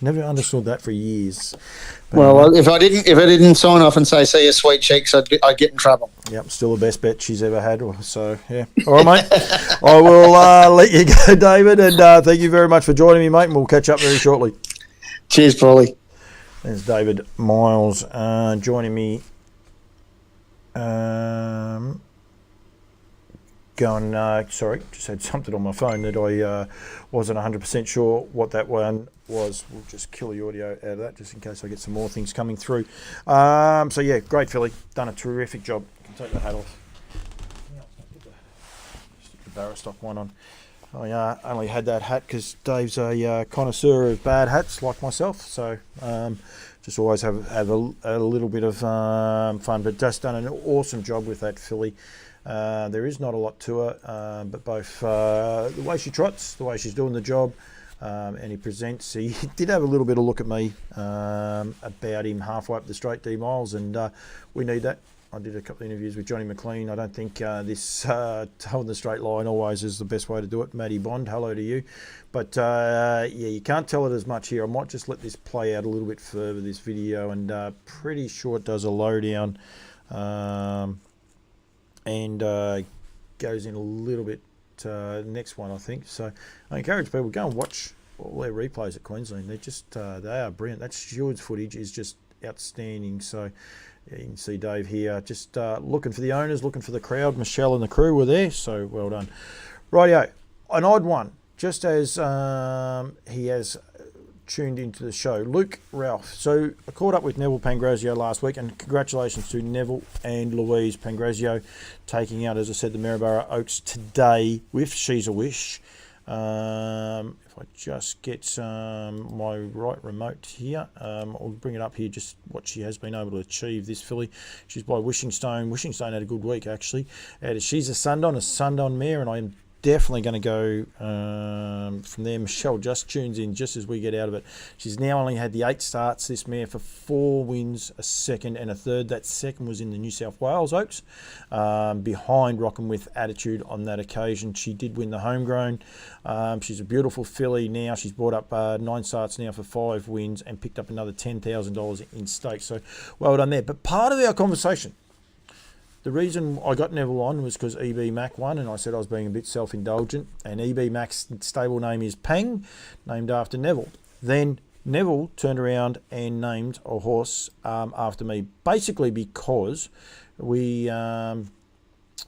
Never understood that for years. But well, if I didn't sign off and say "see you, sweet cheeks," I'd get in trouble. Yep, still the best bet she's ever had. So yeah, all right, mate. I will let you go, David, and thank you very much for joining me, mate. And we'll catch up very shortly. Cheers, Paulie. There's David Miles joining me. Sorry, just had something on my phone that I wasn't 100% sure what that one was. We'll just kill the audio out of that just in case I get some more things coming through. So yeah, great filly, done a terrific job. You can take the hat off. Stick the Barrostock one on. I only had that hat because Dave's a connoisseur of bad hats like myself, so just always have a little bit of fun, but just done an awesome job with that filly. There is not a lot to her, but both the way she trots, the way she's doing the job, and he presents. He did have a little bit of look at me about him halfway up the straight D miles, and we need that. I did a couple of interviews with Johnny McLean. I don't think this holding the straight line always is the best way to do it. Matty Bond, hello to you. But yeah, you can't tell it as much here. I might just let this play out a little bit further, this video, and pretty sure it does a lowdown. And goes in a little bit next one, I think. So I encourage people, go and watch all their replays at Queensland. They're just they are brilliant. That Stewards footage is just outstanding. So yeah, you can see Dave here just looking for the owners, looking for the crowd. Michelle and the crew were there, so well done. Rightio, an odd one, just as he has tuned into the show. Luke Ralph. So I caught up with Neville Pangrazio last week, and congratulations to Neville and Louise Pangrazio taking out, as I said, the Maryborough Oaks today with She's a Wish. If I just get my right remote here, I'll bring it up here, just what she has been able to achieve, this filly. She's by Wishing Stone. Wishing Stone had a good week, actually. She's a Sundown mare, and I'm definitely going to go from there. Michelle just tunes in just as we get out of it. She's now only had the 8 starts, this mare, for 4 wins, a second and a third. That second was in the New South Wales Oaks, behind Rockin' With Attitude on that occasion. She did win the homegrown. She's a beautiful filly now. She's brought up 9 starts now for 5 wins and picked up another $10,000 in stakes. So well done there. But part of our conversation, the reason I got Neville on was because EB Mac won, and I said I was being a bit self-indulgent, and EB Mac's stable name is Pang, named after Neville. Then Neville turned around and named a horse after me, basically because we had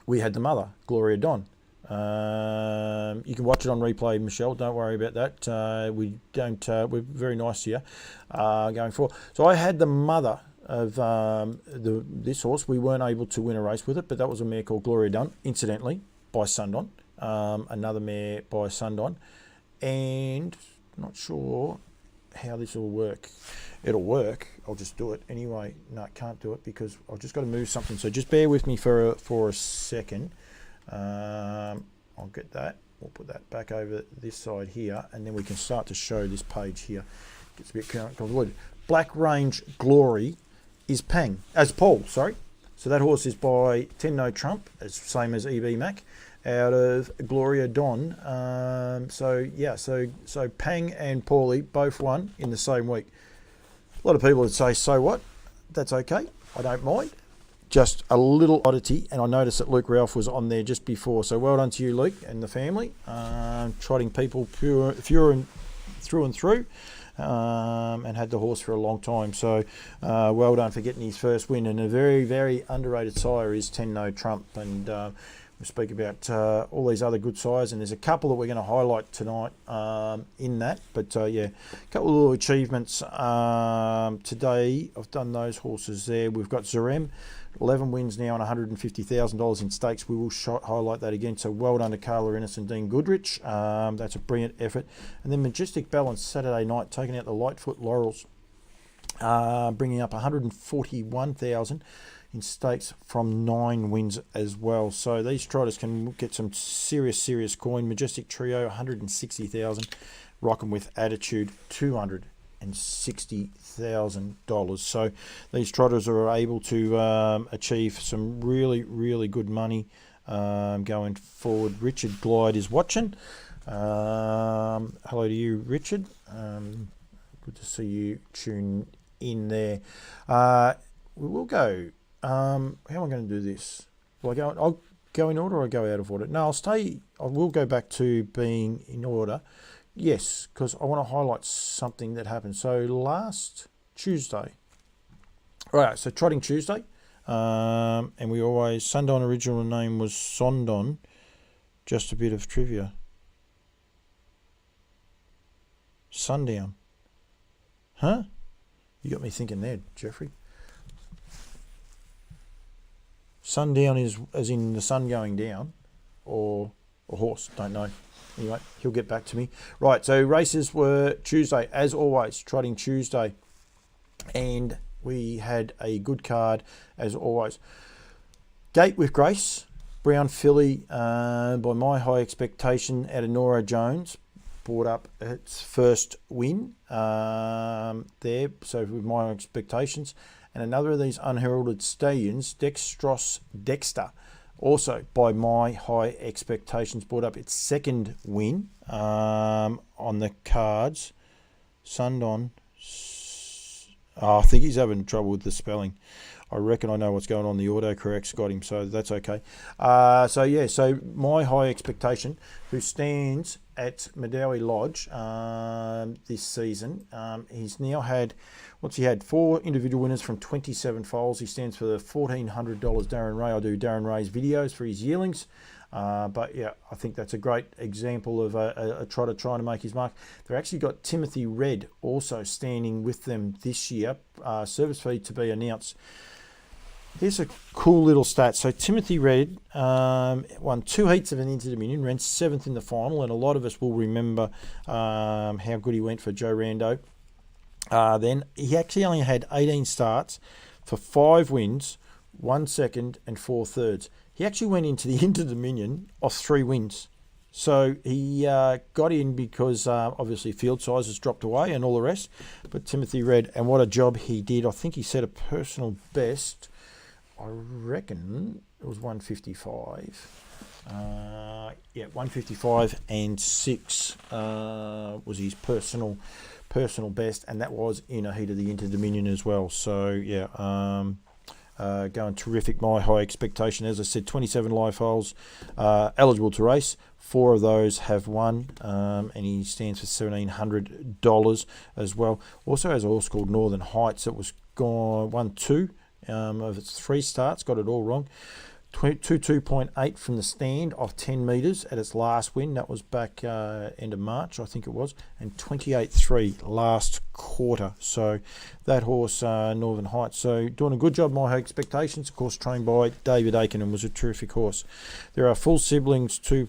the mother, Gloria Don. You can watch it on replay, Michelle, don't worry about that. We're very nice to you going forward. So I had the mother of this horse. We weren't able to win a race with it, but that was a mare called Gloria Dunn, incidentally, by Sundon. Another mare by Sundon. And not sure how this will work. It'll work. I'll just do it anyway. No, I can't do it because I've just got to move something. So just bear with me for a second. I'll get that. We'll put that back over this side here, and then we can start to show this page here. Gets a bit convoluted. Black Range Glory is Paul, sorry. So that horse is by 10 No Trump, as same as EB Mac, out of Gloria Don. So Pang and Paulie both won in the same week. A lot of people would say, so what? That's okay. I don't mind. Just a little oddity, and I noticed that Luke Ralph was on there just before. So well done to you, Luke, and the family. Trotting people through and through. And had the horse for a long time. So well done for getting his first win. And a very, very underrated sire is 10 No Trump. And we speak about all these other good sires, and there's a couple that we're going to highlight tonight in that. But a couple of little achievements today. I've done those horses there. We've got Zarem, 11 wins now and $150,000 in stakes. We will highlight that again. So well done to Carla Ennis and Dean Goodrich. That's a brilliant effort. And then Majestic Balance Saturday night, taking out the Lightfoot Laurels, bringing up 141,000 in stakes from 9 wins as well. So these trotters can get some serious coin. Majestic Trio, 160,000. Rockin' with Attitude, $260,000. So these trotters are able to achieve some really good money going forward. Richard Glide is watching. Hello to you, Richard. Good to see you tune in there. We will go. How am I going to do this? I'll go in order or I'll go out of order? No, I will go back to being in order. Yes, because I want to highlight something that happened. So last Tuesday, right, so Trotting Tuesday, and we always, Sundon original name was Sondon, just a bit of trivia. Sundown. Huh? You got me thinking there, Jeffrey. Sundown is as in the sun going down, or a horse, don't know. Anyway, he'll get back to me. Right, so races were Tuesday, as always, Trotting Tuesday. And we had a good card, as always. Gate with Grace, Brown Filly, by my high expectation, out of Nora Jones, brought up its first win there, so with my expectations. And another of these unheralded stallions, Dexter, also by my high expectations, brought up its second win on the cards. Sundon. I think he's having trouble with the spelling. I reckon I know what's going on. The autocorrect's got him, so that's okay. So my high expectation, who stands at Medowie Lodge this season, he's now had, what's he had? 4 individual winners from 27 foals. He stands for the $1,400 Darren Ray. I do Darren Ray's videos for his yearlings. But yeah, I think that's a great example of a trotter trying to make his mark. They've actually got Timothy Red also standing with them this year. Service fee to be announced. Here's a cool little stat. So Timothy Red won 2 heats of an Inter-Dominion, ran 7th in the final, and a lot of us will remember how good he went for Joe Rando. Then he actually only had 18 starts for 5 wins, 1 second and 4 thirds. He actually went into the Inter-Dominion off 3 wins. So he got in because obviously field size has dropped away and all the rest. But Timothy Red, and what a job he did. I think he set a personal best. I reckon it was 155. 155 and 6 was his personal best, and that was in a heat of the Inter-Dominion as well. So yeah, going terrific. My high expectation, as I said, 27 live foals eligible to race. 4 of those have won, and he stands for $1,700 as well. Also has a horse called Northern Heights that was won 2 of its 3 starts, got it all wrong. 22.8 from the stand off 10 metres at its last win. That was back end of March, I think it was, and 28.3 last quarter. So that horse, Northern Heights, so doing a good job, my expectations. Of course, trained by David Aiken and was a terrific horse. There are full siblings to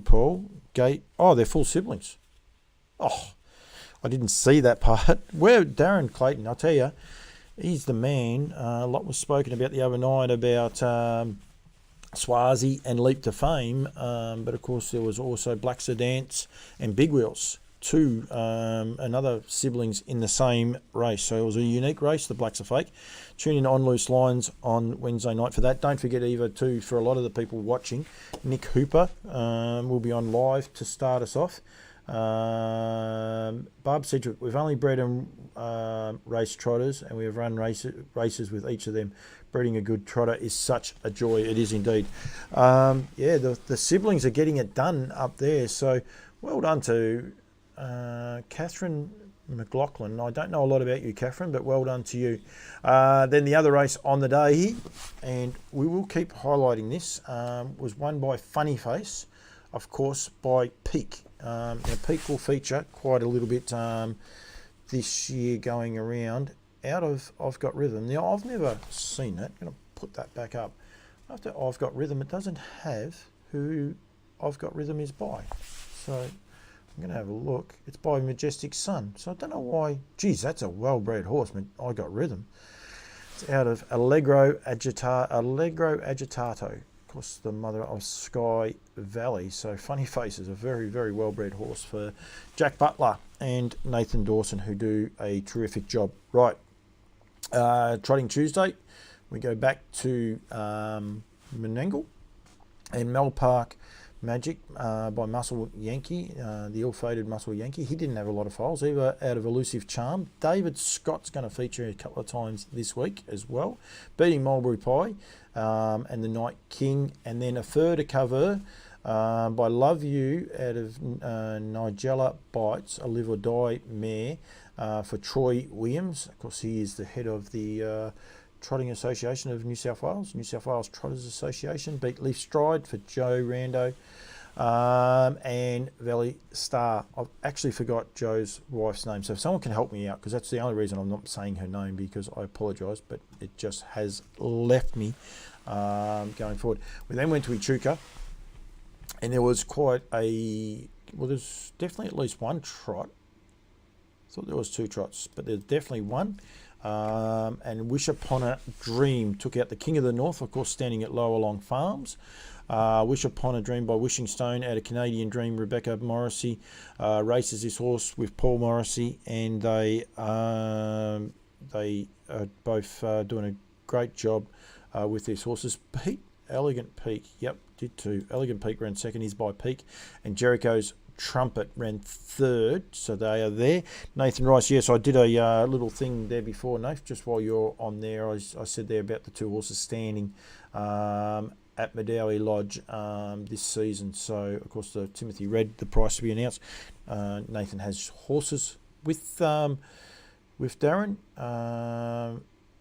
Paul Gate. Oh, they're full siblings. Oh, I didn't see that part. Where Darren Clayton, I'll tell you, he's the man. A lot was spoken about the other night about Swazi and Leap to Fame, but of course there was also Black Sedance and Big Wheels, two another siblings in the same race. So it was a unique race. The Blacks are fake. Tune in on Loose Lines on Wednesday night for that. Don't forget either too, for a lot of the people watching, Nick Hooper will be on live to start us off. Barb Sedgwick, we've only bred and raced trotters, and we have run races with each of them. Breeding a good trotter is such a joy. It is indeed. The siblings are getting it done up there, so well done to Catherine McLaughlin. I don't know a lot about you, Catherine, but well done to you. Then the other race on the day, and we will keep highlighting this, was won by Funny Face, of course, by Peak. Now Peak will feature quite a little bit this year going around out of I've Got Rhythm. Now, I've never seen that. I'm going to put that back up. After I've Got Rhythm, it doesn't have who I've Got Rhythm is by. So I'm going to have a look. It's by Majestic Sun. So I don't know why. Geez, that's a well-bred horse. I Got Rhythm. It's out of Allegro Agitato. Of course, the mother of Sky Valley. So Funny Face is a very, very well-bred horse for Jack Butler and Nathan Dawson, who do a terrific job. Right, Trotting Tuesday, we go back to Menangle and Mel Park Magic by Muscle Yankee, the ill-fated Muscle Yankee. He didn't have a lot of foals, either out of Elusive Charm. David Scott's going to feature a couple of times this week as well, beating Mulberry Pie and the Night King, and then a fur to cover by Love You out of Nigella Bites, a Live or Die mare for Troy Williams. Of course, he is the head of the Trotting Association of New South Wales, New South Wales Trotters Association. Beat Leaf Stride for Joe Rando and Valley Star. I've actually forgot Joe's wife's name, so if someone can help me out, because that's the only reason I'm not saying her name, because I apologise, but it just has left me going forward. We then went to Echuca, and there was there's definitely at least one trot. I thought there was two trots, but there's definitely one. And Wish Upon a Dream took out the King of the North, of course, standing at Lower Long Farms. Wish Upon a Dream by Wishing Stone out of Canadian Dream. Rebecca Morrissey races this horse with Paul Morrissey, and they are both doing a great job with these horses. Elegant Peak, yep, did too. Elegant Peak ran second, he's by Peak, and Jericho's Trumpet ran third, so they are there. Nathan Rice, yes, I did a little thing there before, Nath, just while you're on there. I said there about the two horses standing at Medowie Lodge this season. So, of course, the Timothy Red, the price to be announced. Nathan has horses with Darren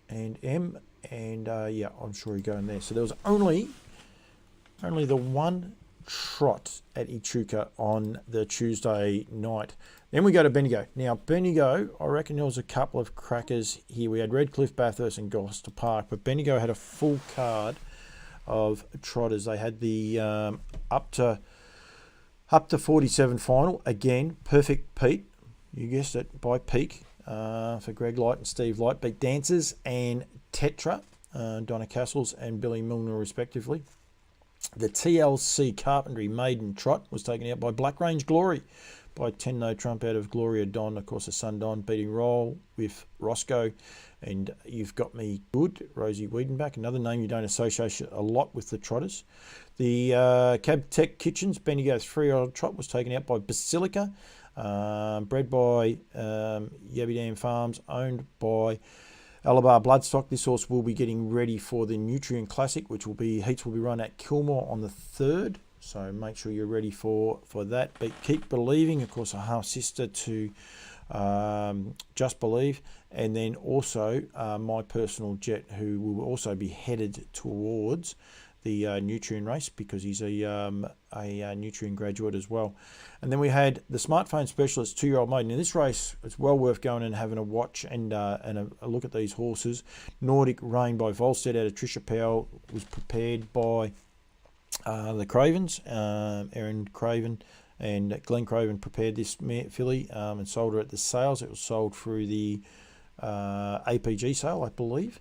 and M, and I'm sure he's going there. So there was only the one trot at Echuca on the Tuesday night. Then we go to Bendigo. Now, Bendigo, I reckon there was a couple of crackers here. We had Redcliffe, Bathurst and Gloucester Park, but Bendigo had a full card of trotters. They had the up to 47 final. Again, Perfect Pete, you guessed it, by Peak for Greg Light and Steve Light. Beat Dancers and Tetra, Donna Castles and Billy Milner respectively. The TLC Carpentry Maiden Trot was taken out by Black Range Glory by 10 No Trump out of Gloria Don, of course, the Sun Don, beating Roll with Roscoe. And You've Got Me Good, Rosie Wiedenbach, another name you don't associate a lot with the trotters. The Cab Tech Kitchens Bendigo 3-year-old trot was taken out by Basilica, bred by Yabby Dam Farms, owned by Alabar Bloodstock. This horse will be getting ready for the Nutrient Classic, which heats will be run at Kilmore on the 3rd. So make sure you're ready for that. But Keep Believing, of course, a half sister to Just Believe, and then also My Personal Jet, who will also be headed towards the Nutrien race because he's a Nutrien graduate as well. And then we had the Smartphone Specialist 2-year-old maiden. In this race, it's well worth going and having a watch and a look at these horses. Nordic Rain by Volstead out of Trisha Powell was prepared by the Cravens, Erin Craven and Glenn Craven prepared this filly and sold her at the sales. It was sold through the APG sale, I believe.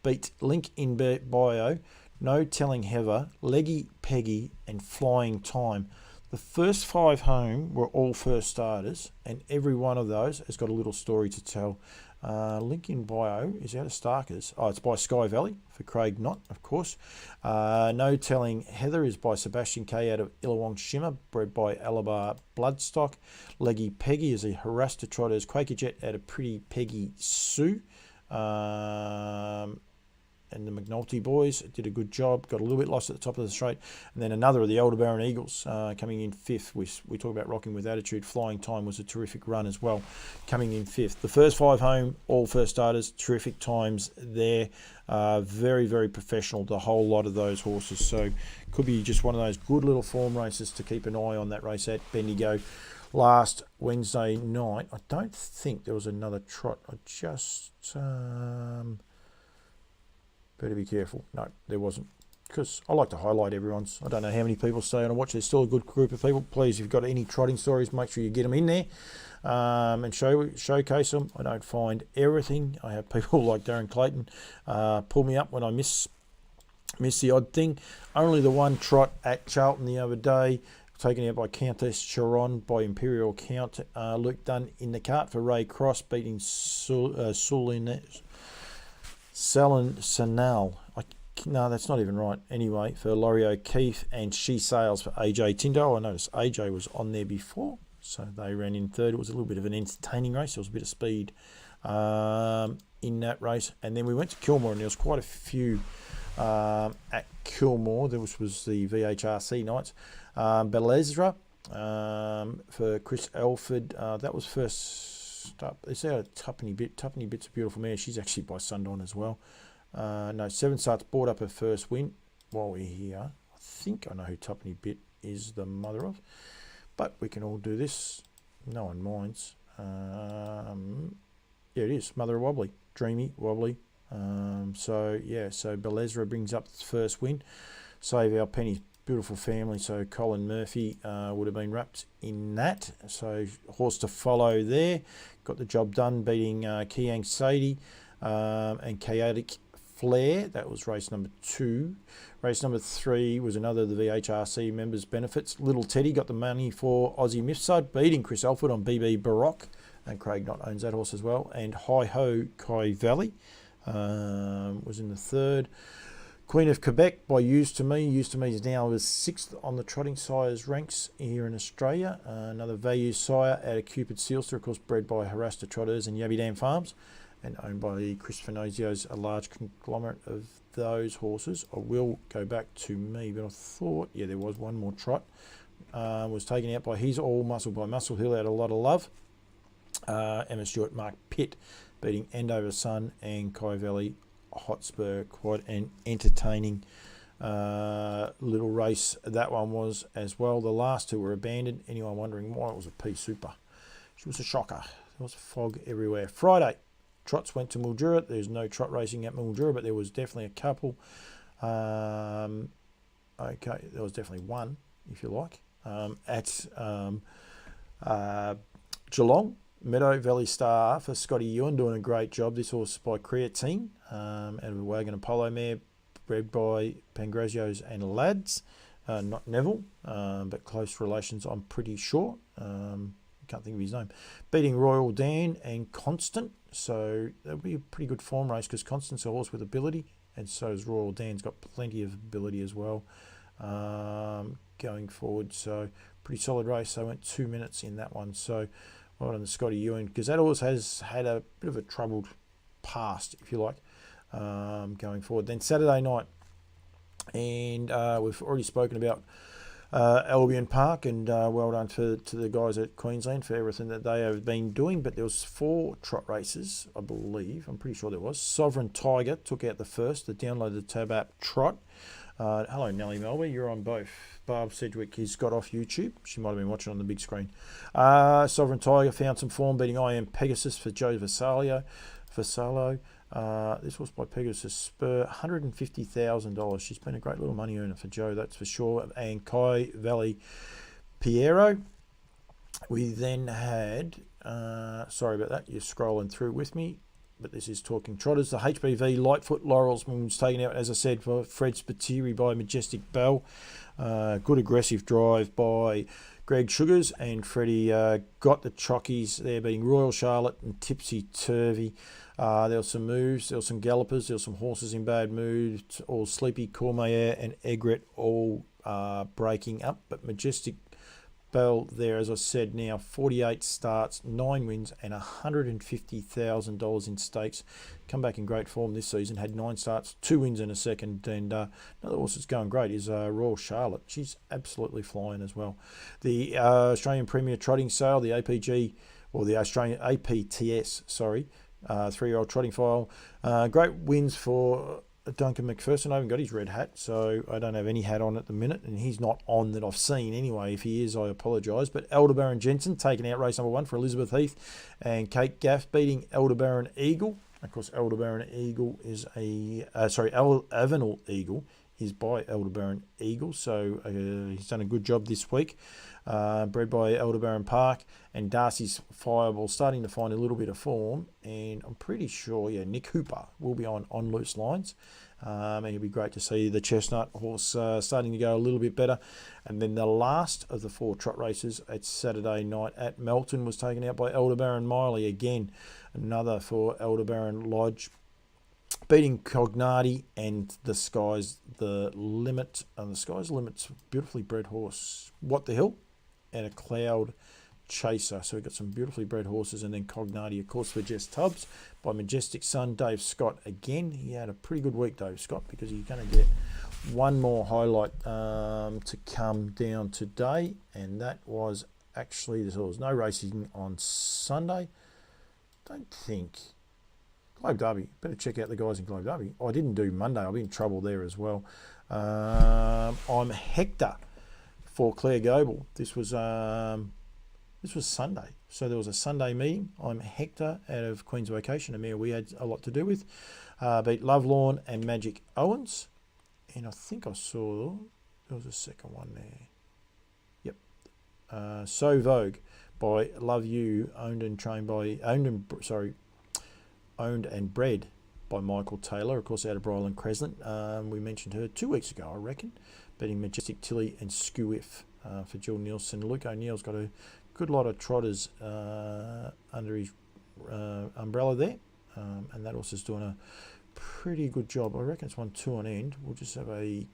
Beat Link in Bio, No Telling Heather, Leggy Peggy, and Flying Time. The first 5 home were all first starters, and every one of those has got a little story to tell. Link in Bio is out of Starkers. Oh, it's by Sky Valley for Craig Knott, of course. No Telling Heather is by Sebastian K out of Illawong Shimmer, bred by Alabar Bloodstock. Leggy Peggy is a Harasta Trotters Quaker Jet out of Pretty Peggy Sue. And the McNulty boys did a good job, got a little bit lost at the top of the straight. And then another of the Elder Baron Eagles coming in 5th. We talk about rocking with attitude. Flying Time was a terrific run as well, coming in 5th. The first 5 home, all first starters, terrific times there. Very, very professional, the whole lot of those horses. So could be just one of those good little form races to keep an eye on, that race at Bendigo last Wednesday night. I don't think there was another trot. I just... better be careful. No, there wasn't. Because I like to highlight everyone's. I don't know how many people stay on a watch. There's still a good group of people. Please, if you've got any trotting stories, make sure you get them in there and showcase them. I don't find everything. I have people like Darren Clayton pull me up when I miss the odd thing. Only the one trot at Charlton the other day, taken out by Countess Chiron by Imperial Count. Luke Dunn in the cart for Ray Cross, beating Salon Sanal. No, that's not even right. Anyway, for Laurie O'Keefe, and She Sails for AJ Tindo. I noticed AJ was on there before, so they ran in 3rd. It was a little bit of an entertaining race. There was a bit of speed in that race. And then we went to Kilmore, and there was quite a few at Kilmore. There was the VHRC nights. Belezra for Chris Elford. That was first up. It's out of Tuppenny Bit. Tuppenny Bit's a beautiful mare. She's actually by Sundawn as well. No, 7 starts, brought up her first win. While we're here, I think I know who Tuppenny Bit is the mother of, but we can all do this. No one minds. Yeah, it is Mother of Wobbly, Dreamy Wobbly. So Belezra brings up the first win. Save Our Pennies, beautiful family. So Colin Murphy would have been wrapped in that. So horse to follow there. Got the job done, beating Kiang Sadie and Chaotic Flair. That was race number 2. Race number 3 was another of the VHRC members' benefits. Little Teddy got the money for Aussie Mifsud, beating Chris Alford on BB Baroque. And Craig Knott owns that horse as well. And Hi Ho Kai Valley was in the 3rd. Queen of Quebec by Used to Me. Used to Me is now 6th on the trotting sires ranks here in Australia. Another value sire out of Cupid Sealster, of course, bred by Harasta Trotters and Yabby Dam Farms, and owned by Chris Finozio's a large conglomerate of those horses. I will go back to me, but I thought, yeah, there was one more trot. Was taken out by He's All Muscle by Muscle Hill out of A Lot of Love. Emma Stewart, Mark Pitt, beating End Over Sun and Kai Valley Hotspur. Quite an entertaining little race that one was as well. The last 2 were abandoned. Anyone wondering why it was a P Super? She was a shocker. There was fog everywhere. Friday, trots went to Mildura. There's no trot racing at Mildura, but there was definitely a couple. Okay, there was definitely one, if you like, at Geelong. Meadow Valley Star for Scotty Ewan, doing a great job. This horse by Creatine, out of a Wagon Apollo mare, bred by Pangrazios and Lads, not Neville, but close relations, I'm pretty sure. Can't think of his name. Beating Royal Dan and Constant, so that'll be a pretty good form race because Constant's a horse with ability, and so is Royal Dan's got plenty of ability as well going forward. So pretty solid race. They went 2 minutes in that one. So well done to Scotty Ewan, because that horse has had a bit of a troubled past, if you like, going forward. Then Saturday night, and we've already spoken about Albion Park, and well done to the guys at Queensland for everything that they have been doing. But there was 4 trot races, I believe. I'm pretty sure there was. Sovereign Tiger took out the first. The download the tab app Trot. Hello, Nellie Melby. You're on both. Barb Sedgwick has got off YouTube. She might have been watching on the big screen. Sovereign Tiger found some form, beating I Am Pegasus for Joe Vassallo. This was by Pegasus Spur, $150,000. She's been a great little money earner for Joe, that's for sure. And Kai Valley Piero. We then had, sorry about that, you're scrolling through with me, but this is Talking Trotters. The HBV Lightfoot Laurels was taken out, as I said, for Fred Spiteri by Majestic Bell. Good aggressive drive by Greg Sugars, and Freddie got the chockies there, being Royal Charlotte and Tipsy Turvy. There were some moves, there were some gallopers, there were some horses in bad moods, all Sleepy, Cormayer and Egret all breaking up, but Majestic Bell there, as I said, now 48 starts, 9 wins and $150,000 in stakes. Come back in great form this season, had 9 starts, 2 wins and a second, and another horse that's going great is Royal Charlotte. She's absolutely flying as well. The Australian Premier Trotting Sale, the APG, or the Australian APTS, sorry, 3-year-old trotting file. Great wins for Duncan McPherson. I haven't got his red hat, so I don't have any hat on at the minute, and he's not on that I've seen anyway. If he is, I apologise. But Aldebaran Jensen taking out race number 1 for Elizabeth Heath, and Kate Gaff beating Aldebaran Eagle. Of course, Aldebaran Eagle is Avenel Eagle is by Aldebaran Eagle, so he's done a good job this week. Bred by Aldebaran Park, and Darcy's Fireball starting to find a little bit of form, and I'm pretty sure, Nick Hooper will be on loose lines, and it'll be great to see the Chestnut horse starting to go a little bit better. And then the last of the 4 trot races at Saturday night at Melton was taken out by Aldebaran Miley, again another for Aldebaran Lodge, beating Cognati and the Sky's the Limit. The Sky's the Limit's beautifully bred horse, What the Hill, and a Cloud Chaser. So we've got some beautifully bred horses, and then Cognati, of course, for Jess Tubbs by Majestic Sun. Dave Scott again. He had a pretty good week, Dave Scott, because he's going to get one more highlight to come down today, and that was actually, there was no racing on Sunday. Don't think. Globe Derby. Better check out the guys in Globe Derby. I didn't do Monday. I'll be in trouble there as well. I'm Hector for Claire Goble. This was Sunday. So there was a Sunday meeting. I'm Hector out of Queen's Vacation, a mare we had a lot to do with. Beat Lovelorn and Magic Owens. And I think I saw there was a second one there. Yep. So Vogue by Love You, owned and bred by Michael Taylor, of course, out of Bryland Crescent. We mentioned her 2 weeks ago, I reckon, beating Majestic Tilly and Scuiff for Jill Nielsen. Luke O'Neill's got a good lot of trotters under his umbrella there, and that horse is doing a pretty good job. I reckon it's won 2 on end. We'll just have had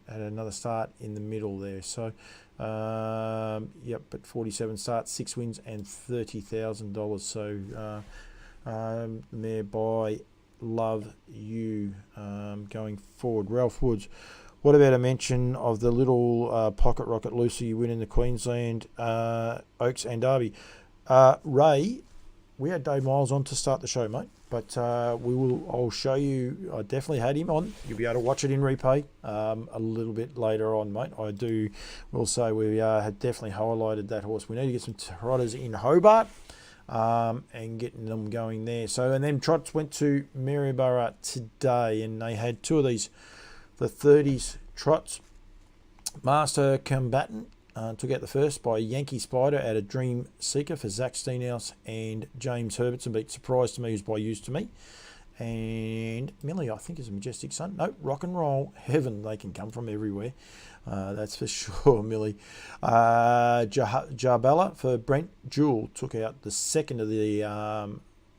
another start in the middle there. So, but 47 starts, 6 wins and $30,000. So, there by Love You going forward. Ralph Woods. What about a mention of the little Pocket Rocket Lucy win in the Queensland Oaks and Derby? Ray, we had Dave Miles on to start the show, mate. But I'll show you. I definitely had him on. You'll be able to watch it in replay a little bit later on, mate. Will say we had definitely highlighted that horse. We need to get some trotters in Hobart and getting them going there. So, and then trots went to Maryborough today, and they had 2 of these, the 30s trots. Master Combatant took out the first by Yankee Spider out of Dream Seeker for Zach Steenhouse and James Herbertson. Beat Surprise to Me, who's by Used to Me. And Millie, I think, is a Majestic Sun. No, Rock and Roll Heaven. They can come from everywhere. That's for sure, Millie. Jarbella for Brent Jewell took out the second of the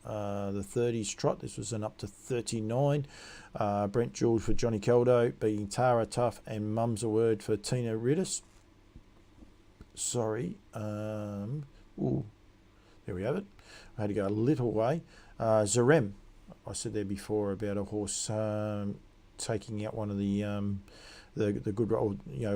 30s trot. This was an up to 39. Brent Jewell for Johnny Caldo, beating Tara Tuff and Mum's a Word for Tina Ridis. Sorry. There we have it. I had to go a little way. Zarem. I said there before about a horse taking out one of the the good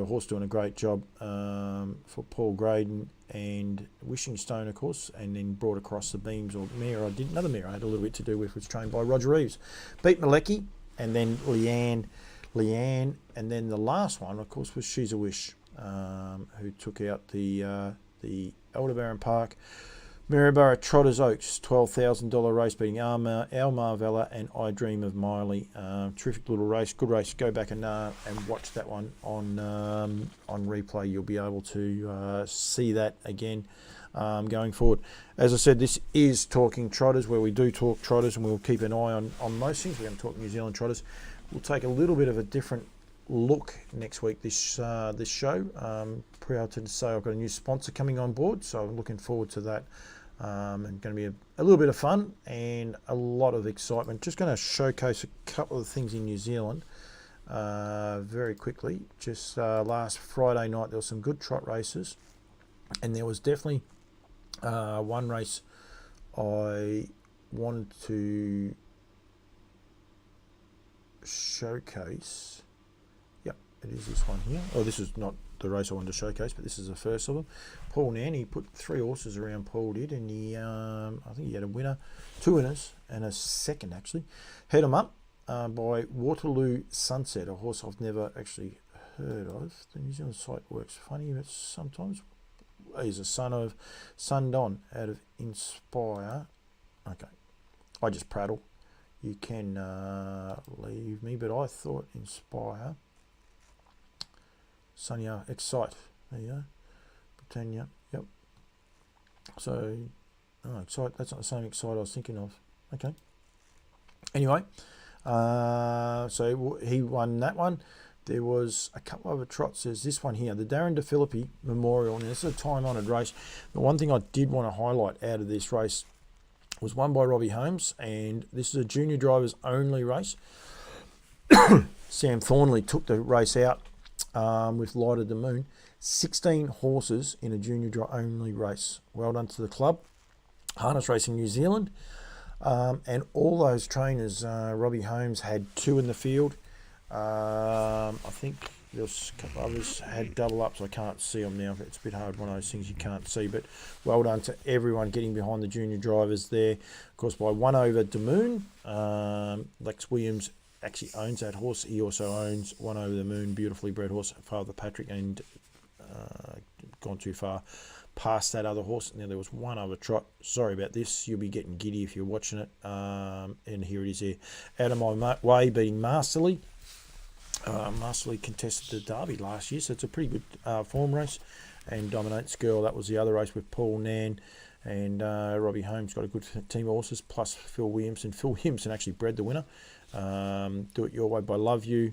horse doing a great job for Paul Graydon and Wishing Stone, of course, and then brought across the beams, or mare another mare I had a little bit to do with, was trained by Roger Reeves. Beat Malecki, and then Leanne, and then the last one, of course, was She's a Wish, who took out the Aldebaran Park Maryborough Trotters Oaks $12,000 race, beating Almar Vella and I Dream of Miley. Terrific little race, good race. Go back and watch that one on replay. You'll be able to see that again going forward. As I said, this is Talking Trotters, where we do talk trotters, and we'll keep an eye on most things. We're going to talk New Zealand trotters. We'll take a little bit of a different look next week, this show. Proud to say I've got a new sponsor coming on board, so I'm looking forward to that. And going to be a little bit of fun and a lot of excitement. Just going to showcase a couple of things in New Zealand very quickly. Just last Friday night there was some good trot races, and there was definitely one race I wanted to showcase. Yep, it is this one here. Oh, this is not the race I wanted to showcase, but this is the first of them. Paul Nan, he put 3 horses around. Paul did, and he I think he had a winner, 2 winners, and a second actually. Head 'em Up by Waterloo Sunset, a horse I've never actually heard of. The New Zealand site works funny, but sometimes. He's a son of Sundon out of Inspire. Okay, I just prattle. You can leave me, but I thought Inspire. Sonia Excite. There you go. Britannia. Yep. So, Excite. That's not the same Excite I was thinking of. Okay. Anyway, so he won that one. There was a couple of other trots. There's this one here, the Darren DeFilippi Memorial. And this is a time-honoured race. The one thing I did want to highlight out of this race was won by Robbie Holmes, and this is a junior drivers only race. Sam Thornley took the race out with Light of the Moon. 16 horses in a junior only race. Well done to the club. Harness Racing New Zealand. And all those trainers, Robbie Holmes had 2 in the field. I think there's a couple others had double ups. I can't see them now. It's a bit hard, one of those things you can't see. But well done to everyone getting behind the junior drivers there. Of course, by 1 over Damoon. Lex Williams actually owns that horse. He also owns 1 over the Moon, beautifully bred horse, Father Patrick, and gone too far past that other horse. Now there was 1 other trot. Sorry about this. You'll be getting giddy if you're watching it. And here it is here. Out of My Way beating Masterly. Masterly contested the Derby last year, so it's a pretty good form race. And Dominates Girl, that was the other race with Paul Nan. And Robbie Holmes got a good team of horses, plus Phil Williamson. Phil Williamson actually bred the winner. Do It Your Way by Love You.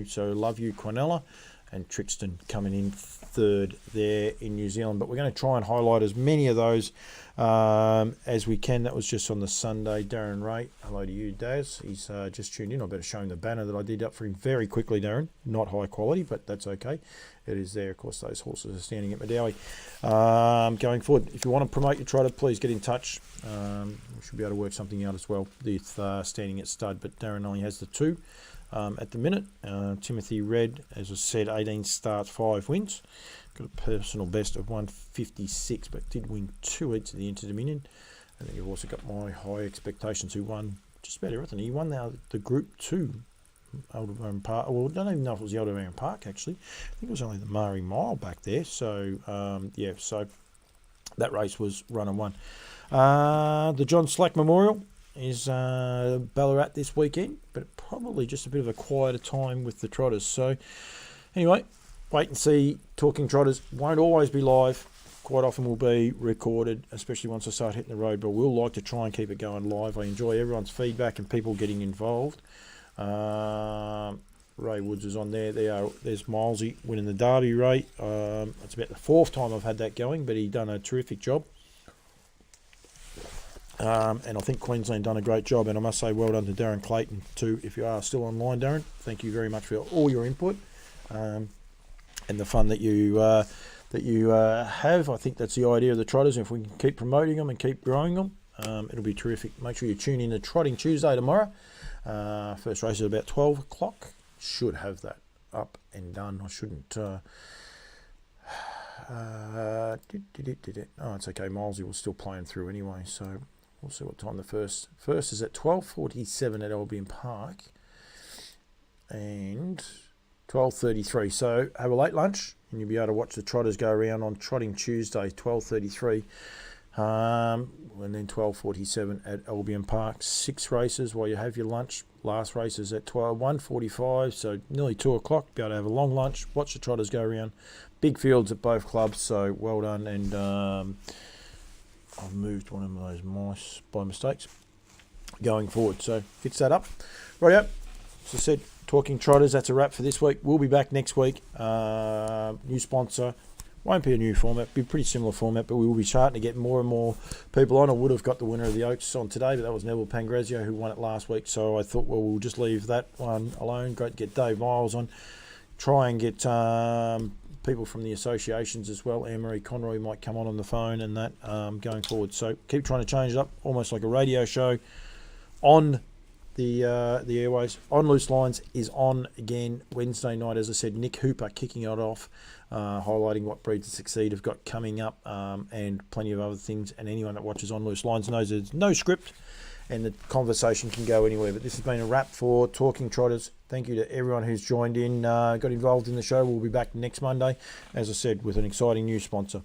So Love You, Quinella, and Trixton coming in third there in New Zealand. But we're going to try and highlight as many of those as we can. That was just on the Sunday. Darren Ray, hello to you, Daz. He's just tuned in. I better show him the banner that I did up for him very quickly, Darren. Not high quality, but that's okay. It is there. Of course, those horses are standing at Medowie. Going forward, if you want to promote your trotter, please get in touch. We should be able to work something out as well with standing at stud, but Darren only has the 2 at the minute. Timothy Red, as I said, 18 starts, 5 wins. Got a personal best of 156, but did win 2 heats of the Inter-Dominion. And then you've also got my high expectations, who won just about everything. He won the Group 2 Aldebaran Park. Well, I don't even know if it was the Aldebaran Park, actually. I think it was only the Murray Mile back there. So, so that race was run and won. The John Slack Memorial is Ballarat this weekend, but probably just a bit of a quieter time with the trotters. So, anyway, wait and see. Talking Trotters won't always be live. Quite often will be recorded, especially once I start hitting the road, but we'll like to try and keep it going live. I enjoy everyone's feedback and people getting involved. Ray Woods is on there. There's Milesy winning the Derby, Ray. It's about the 4th time I've had that going, but he done a terrific job. And I think Queensland done a great job, and I must say well done to Darren Clayton too. If you are still online, Darren, thank you very much for all your input and the fun that you have. I think that's the idea of the trotters. If we can keep promoting them and keep growing them, it'll be terrific. Make sure you tune in to Trotting Tuesday tomorrow. First race is about 12 o'clock. Should have that up and done. I shouldn't. Oh, it's okay. Milesy was still playing through anyway, so we'll see what time the first is at 12:47 at Albion Park, and 12:33. So have a late lunch, and you'll be able to watch the Trotters go around on Trotting Tuesday, 12:33. And then 12:47 at Albion Park. 6 races while you have your lunch. Last race is at 1:45, so nearly 2 o'clock. Be able to have a long lunch, watch the Trotters go around. Big fields at both clubs, so well done. And I've moved one of those mice by mistakes going forward, so fix that up. Right up. As I said, talking Trotters, that's a wrap for this week. We'll be back next week. New sponsor. Won't be a new format, be a pretty similar format, but we will be starting to get more and more people on. I would have got the winner of the Oaks on today, but that was Neville Pangrazio who won it last week, so I thought, well, we'll just leave that one alone. Great to get Dave Miles on. Try and get people from the associations as well. Anne-Marie Conroy might come on the phone and that going forward. So keep trying to change it up, almost like a radio show on the airways. On Loose Lines is on again Wednesday night. As I said, Nick Hooper kicking it off, highlighting what Breed to Succeed have got coming up, and plenty of other things. And anyone that watches On Loose Lines knows there's no script and the conversation can go anywhere. But this has been a wrap for Talking Trotters. Thank you to everyone who's joined in, got involved in the show. We'll be back next Monday, as I said, with an exciting new sponsor.